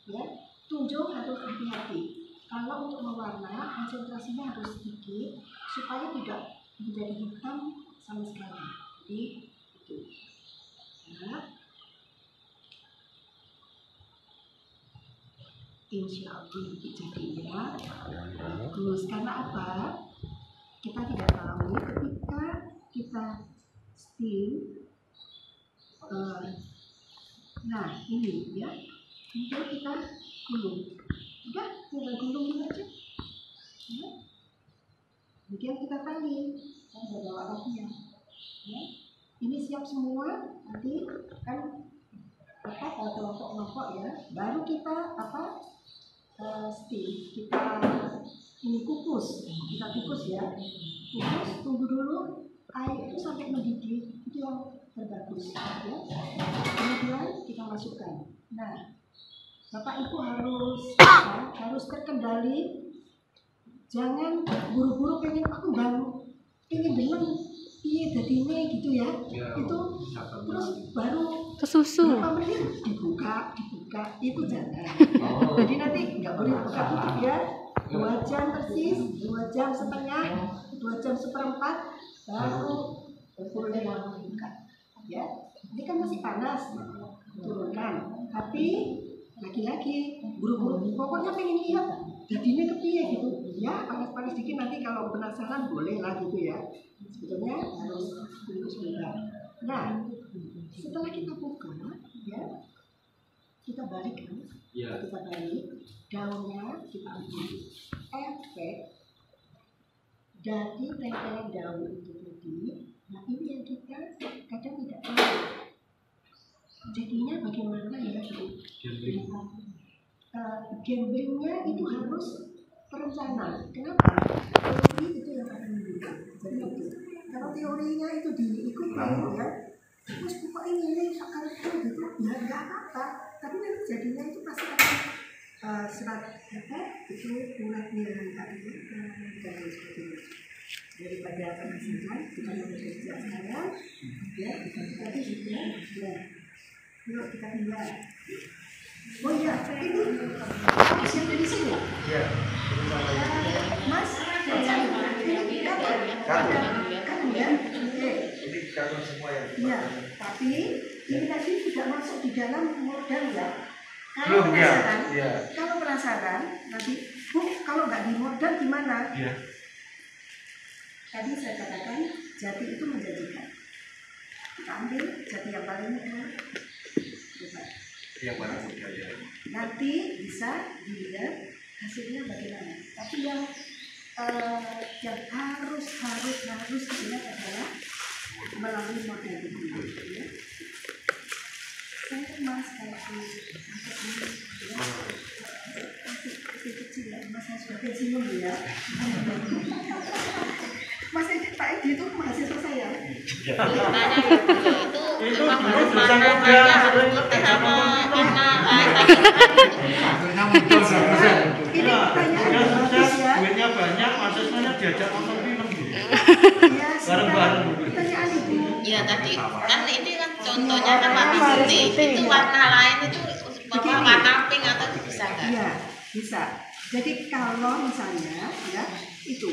ya, tunjuk harus hati-hati. Kalau untuk mewarna konsentrasinya harus sedikit supaya tidak menjadi hitam sama sekali. Jadi itu. Nah, insya Allah jadinya bagus. Karena apa? Kita tidak tahu ketika kita steam. Nah ini ya, kemudian kita gulung. Udah, tinggal gulungin aja ya. Kemudian kita tali, saya udah bawa rohnya ya. Ini siap semua, nanti kan kelompok-kelompok ya. Baru kita steam, kita ini kukus ya. Kukus, tunggu dulu air itu sampai mendidih, itu yang terbagus ya. Kemudian kita masukkan. Nah, Bapak Ibu harus terkendali, jangan buru-buru pengen dengan iya jadinya gitu ya. Itu terus baru kesusu berapa menit dibuka itu jangan. Jadi nanti nggak boleh buka tutup ya. 2 jam persis, 2 jam setengah, 2 jam seperempat baru boleh buka ya. Ini kan masih panas, turunkan. Tapi lagi-lagi buru-buru, pokoknya pengen lihat jadinya kepiye gitu ya, panas-panas dikit. Nanti kalau penasaran boleh lah gitu ya, sebetulnya harus tunggu sebentar. Nah setelah kita buka ya, kita balik kan? Iya. Kita balik, daunnya kita ambil, efek dari rangkaian daun itu tadi. Nah ini yang kita kadang tidak tahu. Jadinya bagaimana ya? Gamblingnya itu harus perencanaan. Kenapa? Teori itu yang akan menentukan. Jadi itu. Kalau teorinya itu diikuti ya, terus pokoknya ini soal itu gitu, ya nggak apa-apa. Tapi nanti jadinya itu pasti akan serat apa? Itu ulatnya tadi dan sebagainya. Daripada penasaran, kita bekerja sekarang, ya kita tadi juga, ya. Yuk kita tinggal. Oh iya, ini Mas yang dari sini? Iya. Mas, dari sana. Ini kan ya? Ini karton semua ya. Iya, tapi ini tadi tidak masuk di dalam modal ya. Belum ya. Kalau penasaran, nanti Bu, kalau nggak di modal gimana? Iya. Tadi saya katakan jati itu menjanjikan. Kita ambil jati yang paling mudah. Yang mana mudah ya. Nanti bisa dilihat hasilnya bagaimana. Tapi yang harus dilihat adalah melalui model ini. Ya. Saya Mas kayak kecil ya, Mas saya sudah pensiun ya. Mas Pak Edi itu mahasiswa saya. Tanya itu emang mana aja ngerti sama Ina Ini banyak bagus ya. Duitnya banyak, mahasiswanya diajak nonton film. Bareng-bareng. Pertanyaan Ibu. Iya tadi kan ini kan contohnya kan warna putih, itu warna lain itu warna pink atau bisa nggak? Iya bisa. Jadi kalau misalnya ya itu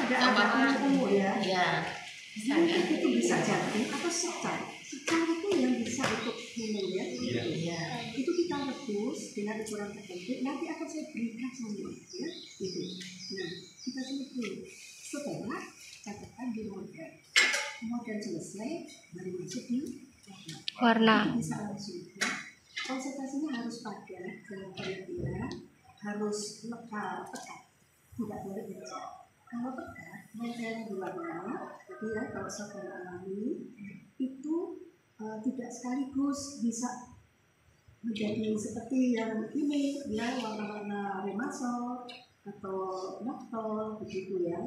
ada ungu ya. Iya. Bisa Mungkin itu bisa jati atau secang. Secang itu yang bisa untuk minum ya. Iya. Itu kita rebus dengan ukuran tertentu. Nanti akan saya berikan semua ya. Itu. Nah kita coba dulu. Setelah catatan di model. Model selesai, baru masuk di warna. Itu bisa langsung ya. Konsentrasinya harus padat, jangan berlebihan, harus lekat, tidak boleh biasa. Kalau pekat, yang di warna, jadi ya kalau saudara alami itu tidak sekaligus bisa menjadi seperti yang ini ya, warna-warna remasol atau naktol begitu ya.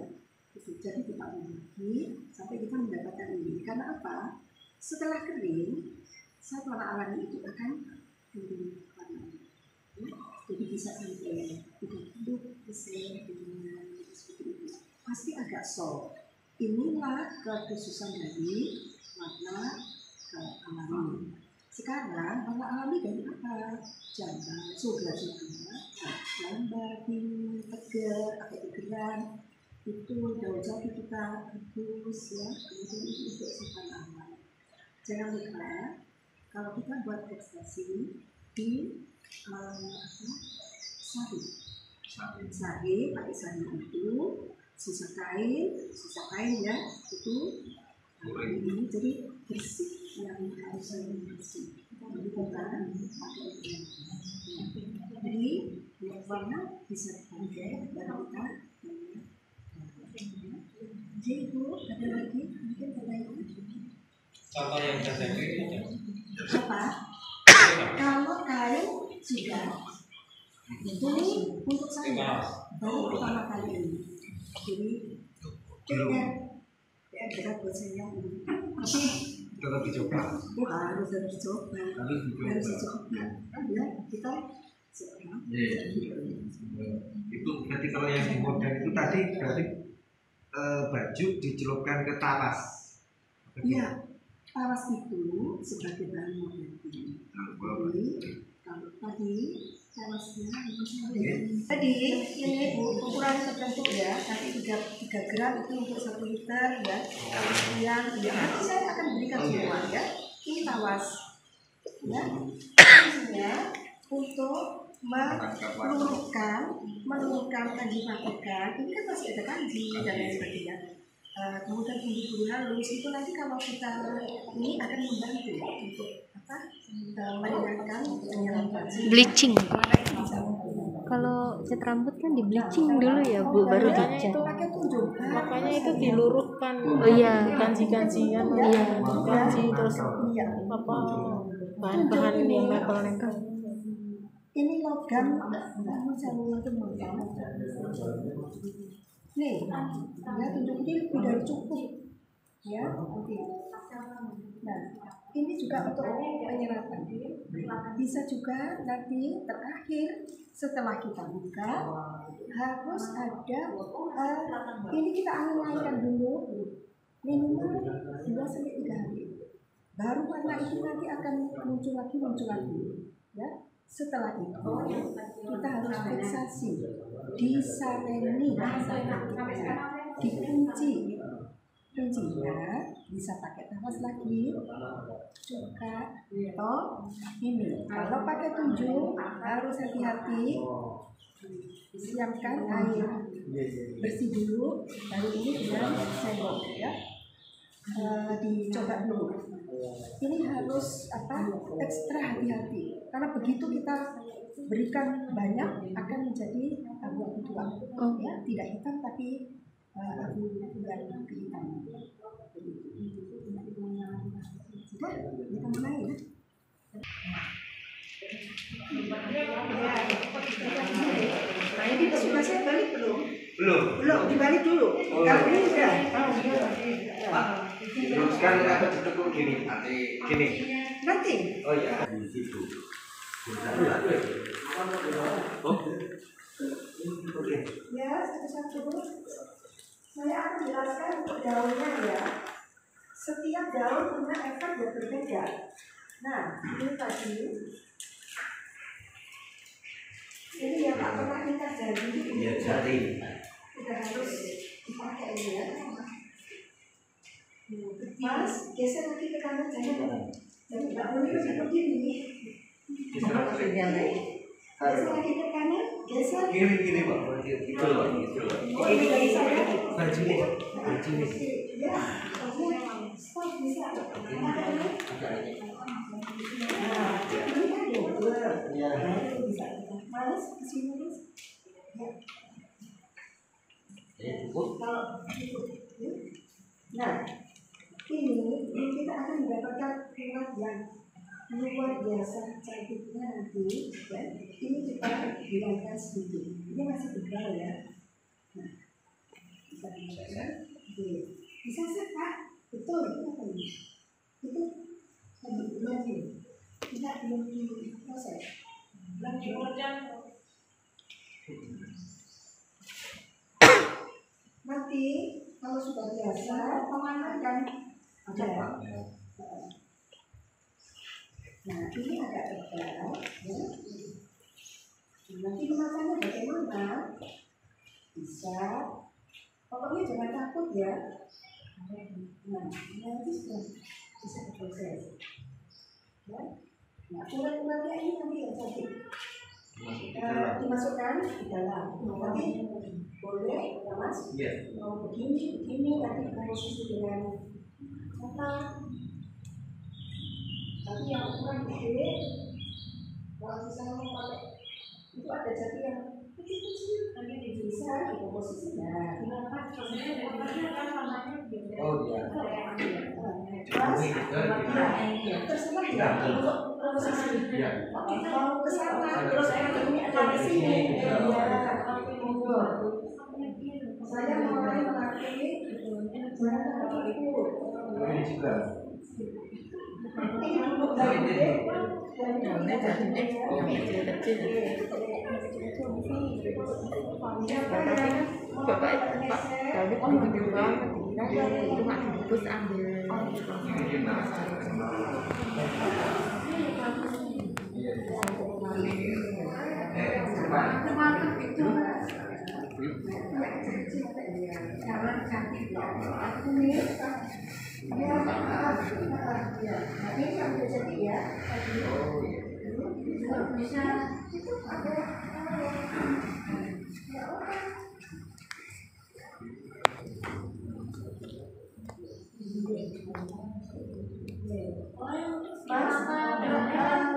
Jadi kita membagi sampai kita mendapatkan ini. Karena apa? Setelah kering, saat warna alami itu akan turun warnanya. Ya? Jadi bisa sampai 30% dengan seperti itu. Pasti agak soft. Inilah kekhususan dari warna alami. Sekarang warna alami dari apa? Jambar, sugar, jambar, pink, tegar, atau tegeran. Itu daun jati kita rebus ya, kemudian itu untuk simpan aman. Jangan lupa kalau kita buat ekstasi di sari pakai sari itu sisa kain ya itu ini jadi bersih yang harus bersih. Kita berikan pakai jadi warna bisa dipakai dan kita jadi itu ada lagi mungkin pertanyaan contoh yang terjadi apa? Kalau kain sudah ini untuk saya baru pertama kali ini jadi ya berat buat saya Tetap dicoba. harus dicoba ya kita Itu berarti kalau yang di model itu tadi berarti baju dicelupkan ke talas. Iya, talas itu sebagai bahan model ini. Jadi kalau tadi talasnya tadi ini ukuran tertentu ya, nanti 3 gram itu untuk 1 liter ya. Kalau sekian ya nanti saya akan berikan semua ya. Ini tawas ya. Fungsinya untuk menurunkan kanji pabrikan. Ini kan masih ada kanji dan lain sebagainya. kemudian bumbu halus itu nanti kalau kita ini akan membantu untuk meringankan penyerapan. Bleaching. Maka itu bisa Kalau cat rambut kan di bleaching dulu ya Bu, baru dicat. pakai tunjuk. Makanya itu diluruskan. Oh iya. Ganji-ganjian. Iya. Ganji terus apa bahan-bahan yang nempel-nempel. Ini logam jalur itu logam. Nih, ya tunjuk ini lebih dari cukup. Ya, oke. Nah, ini juga untuk penyerapan. Bisa juga nanti terakhir setelah kita buka harus ada ini kita angin-anginkan dulu minimal 2 sampai 3 hari. Baru warna itu nanti akan muncul lagi ya. Setelah itu kita harus fiksasi, disaleni, dikunci. Kuncinya bisa pakai tawas lagi, cuka, atau ini. Kalau pakai tunjuk harus hati-hati. Siapkan air bersih dulu, baru ini dengan sendok ya. Dicoba dulu. Ini harus ekstra hati-hati karena begitu kita berikan banyak akan menjadi abu-abu tua, ya tidak hitam tapi abu yang kehitam. Sudah, kita mulai ya. Nah ini sudah saya balik belum? Belum, dibalik dulu. Kalau ini sudah. Teruskan apa cukup gini, nanti gini. Nanti. Oh iya. Di situ. Oke. Ya, satu-satu. Saya akan jelaskan untuk daunnya ya. Setiap daun punya efek yang berbeda. Nah, ini tadi. Ini yang tak pernah kita jadi. Iya, jadi. Sudah harus dipakai ini ya. Mas, geser lagi ke kanan jangan. Jadi nggak boleh seperti ini. Geser lagi ke kanan, geser. Gini Pak. Gitu loh. Ini dari saya. Baju ini. Ya, stop bisa. Nah, ini kan double. Ya. Bisa. Mas, kesini mas. Ya. Kalau nah, ini kita akan mendapatkan kuat yang luar biasa cantiknya nanti. Dan ini kita hilangkan sedikit. Ini masih tebal ya. Nah, bisa hilangkan. Bisa Pak? Betul. Itu lagi. Kita belum proses. Lagi nanti kalau sudah biasa, paman akan ada. Nah, ini agak tebal, ya. Nanti kemasannya bagaimana? Bisa. Pokoknya jangan takut ya. Nah, nanti sudah bisa diproses. Ya. Nah, urat-uratnya ini nanti yang cantik. Dimasukkan di dalam. Nanti boleh, ya Mas? Mau begini, nanti posisi dengan apa? Tapi yang ukuran gede, kalau misalnya mau pakai itu ada jati yang kecil-kecil, nanti bisa di posisinya. Kenapa? Oh iya. Terserah ya untuk posisi. Mau ke sana, terus ini ada di sini. Saya mulai melatih Ini juga. ini untuk dari gede Daunnya jadinya yang kecil-kecil. Bapak daunnya gede banget. Cuma dibungkus ambil. jangan cantik ya. Ini yang jadi ya. Bisa itu ada. Mas,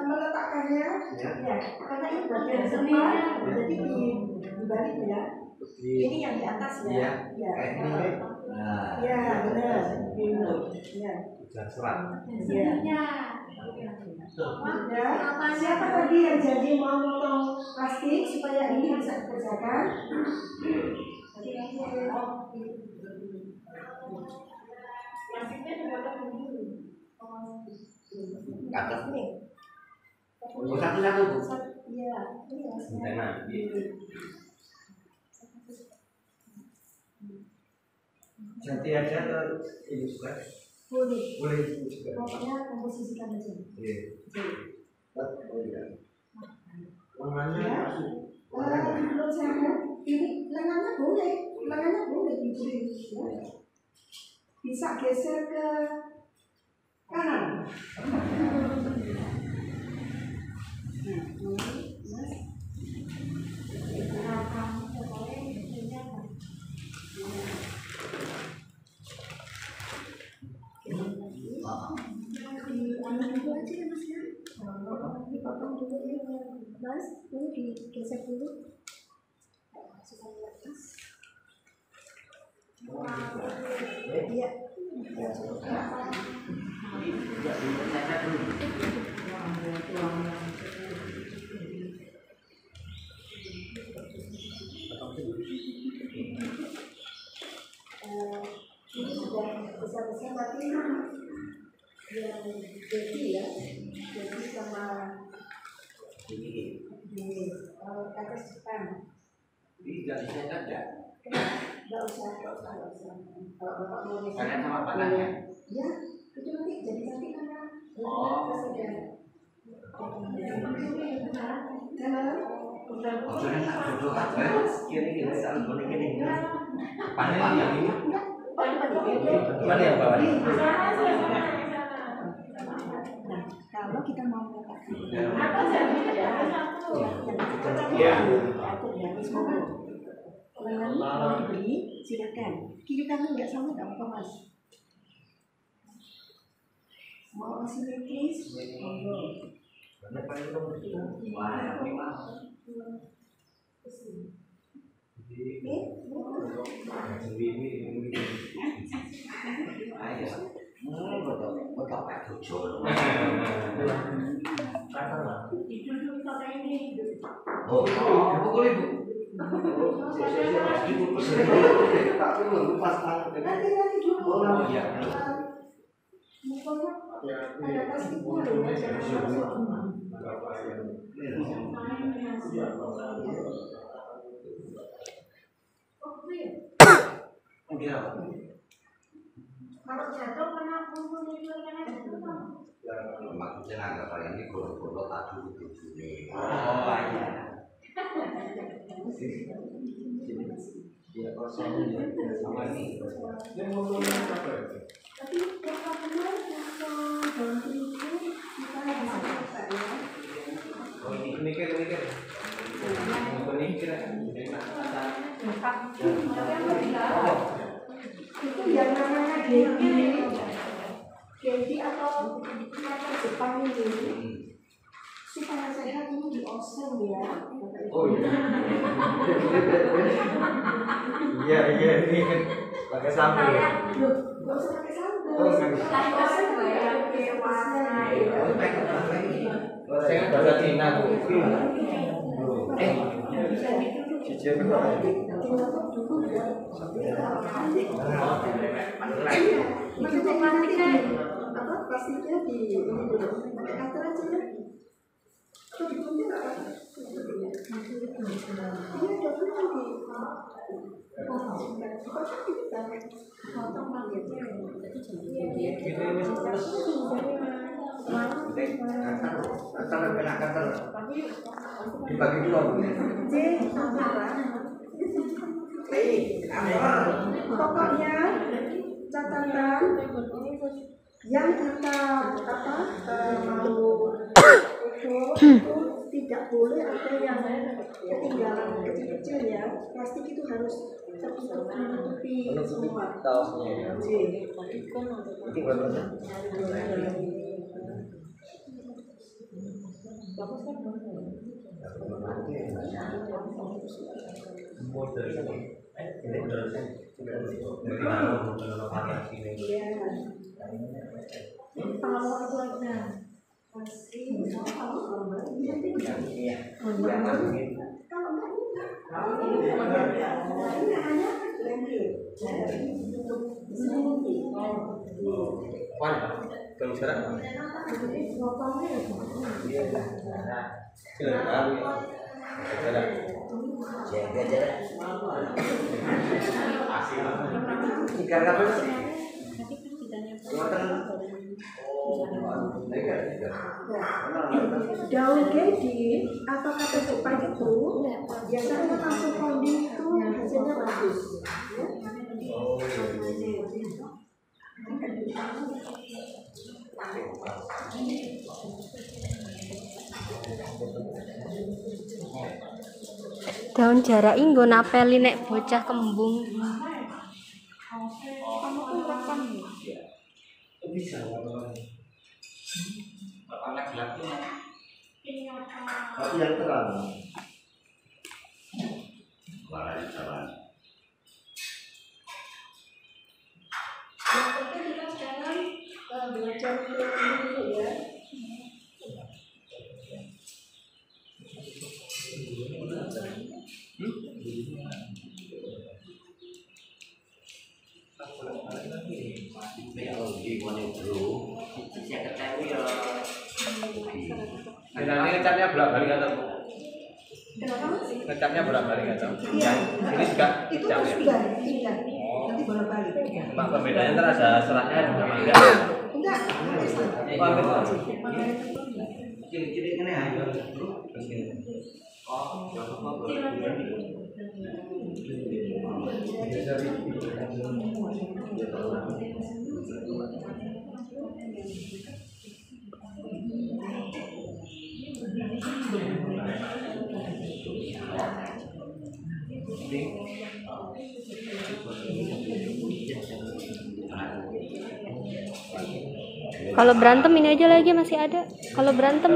meletakkannya, ya, karena ini bagian depan, jadi dibalik ya. Ini yang di atas ya. Ya, ya, benar. Ya. Serat. Ya. Siapa tadi yang jadi mau potong plastik supaya ini bisa dikerjakan? Plastiknya dipotong dulu. Atas nih. Satu-satu. Iya. Jadi aja ini juga. Boleh juga. Pokoknya komposisikan aja. Iya. Oh iya. Ya. Menurut saya ini lengannya boleh diberi. Ya. Bisa geser ke kanan. Dipotong dulu ya, Mas. Ini digeser dulu. Supaya pas. Iya. Ini sudah besar-besar tapi yang jadi ya, jadi sama ini ke atas depan. Ini nggak disekat ya? Nggak usah. Kalau bapak mau geser. Karena sama panahnya. Ya, itu nanti jadi cantik karena Kiri-kiri kalau gini. Panah yang ini. Mana yang bawah? Kalau kita mau meletakkan lengan mau diberi, silakan. Kiri kanan nggak sama, nggak apa-apa Mas. Mau asimetris, monggo. Kalau jatuh kena kumpul itu maksudnya anggap kayak ini golok-golok tadi di sini. Oh iya. Ya kalau saya sama ini. tapi kalau benar dalam itu kita bisa coba ya. Oh ini mikir. Itu yang namanya Gedi atau kata Jepang ini supaya sehat ini dioseng ya. Oh iya. Iya ini pakai sambal ya. Loh, nggak usah pakai sambal. Oh, nggak usah. Dioseng ya, pakai warna ya. Saya kan bahasa Cina tuh. Bisa ditutup. Dulu ya. Maksudnya nanti apa plastiknya di ini dulu. Pakai cutter aja ya. Atau dikunci nggak apa? Iya, dokter lagi. Dibagi dua. Pokoknya catatan yang kita mau itu tidak tidak boleh ada yang ketinggalan kecil-kecil ya. Plastik itu harus tertutup menutupi semua. Daun gedi atau kata Jepang itu biasanya langsung founding itu hasilnya bagus. Daun jarak nggo napeli nek bocah kembung. Bisa. Tapi yang terang. Jalan. Yang penting kita sekarang belajar dulu ya. Nanti ngecapnya bolak-balik atau Bu? Ngecapnya bolak-balik atau? Iya. Ini juga Itu cap ya? sudah. Nanti bolak-balik. Cuma perbedaannya ntar ada seratnya sama enggak? Enggak. Cilik-cilik ini aja. Kalau berantem ini aja lagi masih ada. Kalau berantem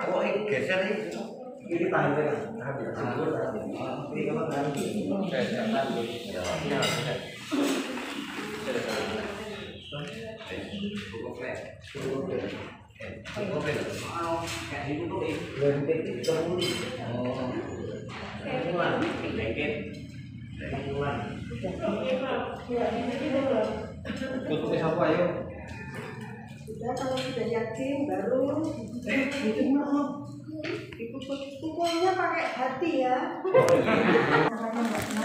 Oh, geser ini tahan ya. Ini kalau tahan Sudah, kalau sudah yakin baru pukulnya pakai hati ya.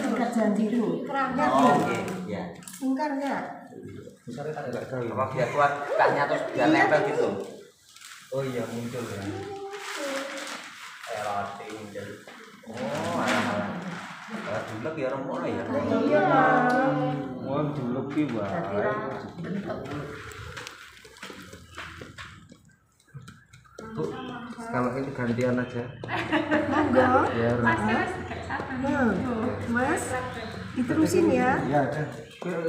Dekat janji dulu. Kerangnya ya. Ingkar nggak? Apa biar kuat kaknya terus biar nempel gitu. Oh iya muncul ya. Roti muncul. Oh, alah. Kalau dulu ya orang mulai ya. Iya. Mau dulu ki wae. Bu, kalau ini gantian aja. Monggo. Ya, Mas, diterusin ya. ya ada.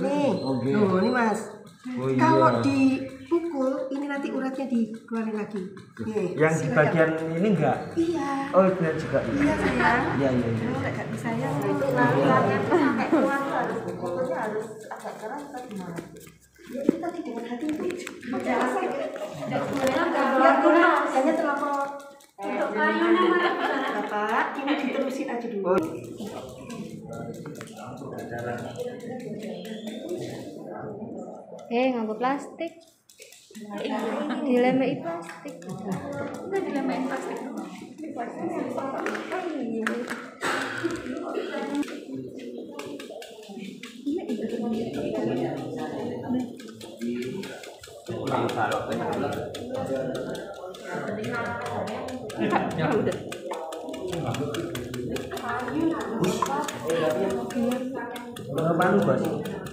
Nih, Oke. tuh, ini Mas. Oh iya. Kalau dipukul, ini nanti uratnya dikeluarin lagi. Nih, Yang di silakan. bagian ini enggak? Iya. Oh, itu juga. Iya sayang. Iya, iya. Nggak bisa ya. Itu larinya sampai keluar harus pukulnya harus agak keras atau gimana? Ya itu tadi dengan hati itu menjelaskan. Biar hanya terlampau. Untuk kayunya mana Bapak, ini diterusin aja dulu. Nganggo plastik. Dilempei plastik. Udah dilemain plastik.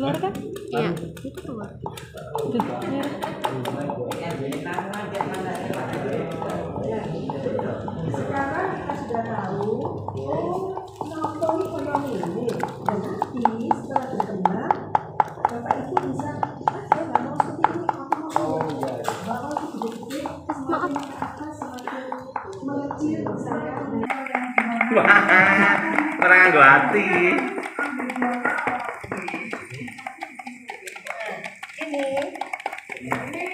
Keluar kan? Iya, itu keluar. Sekarang kita sudah tahu, melampaui ini. Dan nanti setelah berkembang, Bapak Ibu bisa, saya nggak mau seperti ini, aku mau bahwa itu gede-gede, semakin ke atas, semakin mengecil, sampai Orang nganggo hati.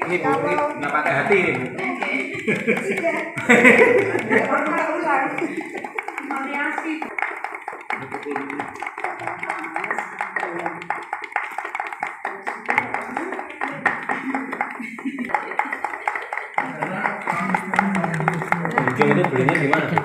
Ini Bu, ini nggak pakai hati ini Bu. Variasi. Ujung itu belinya di mana?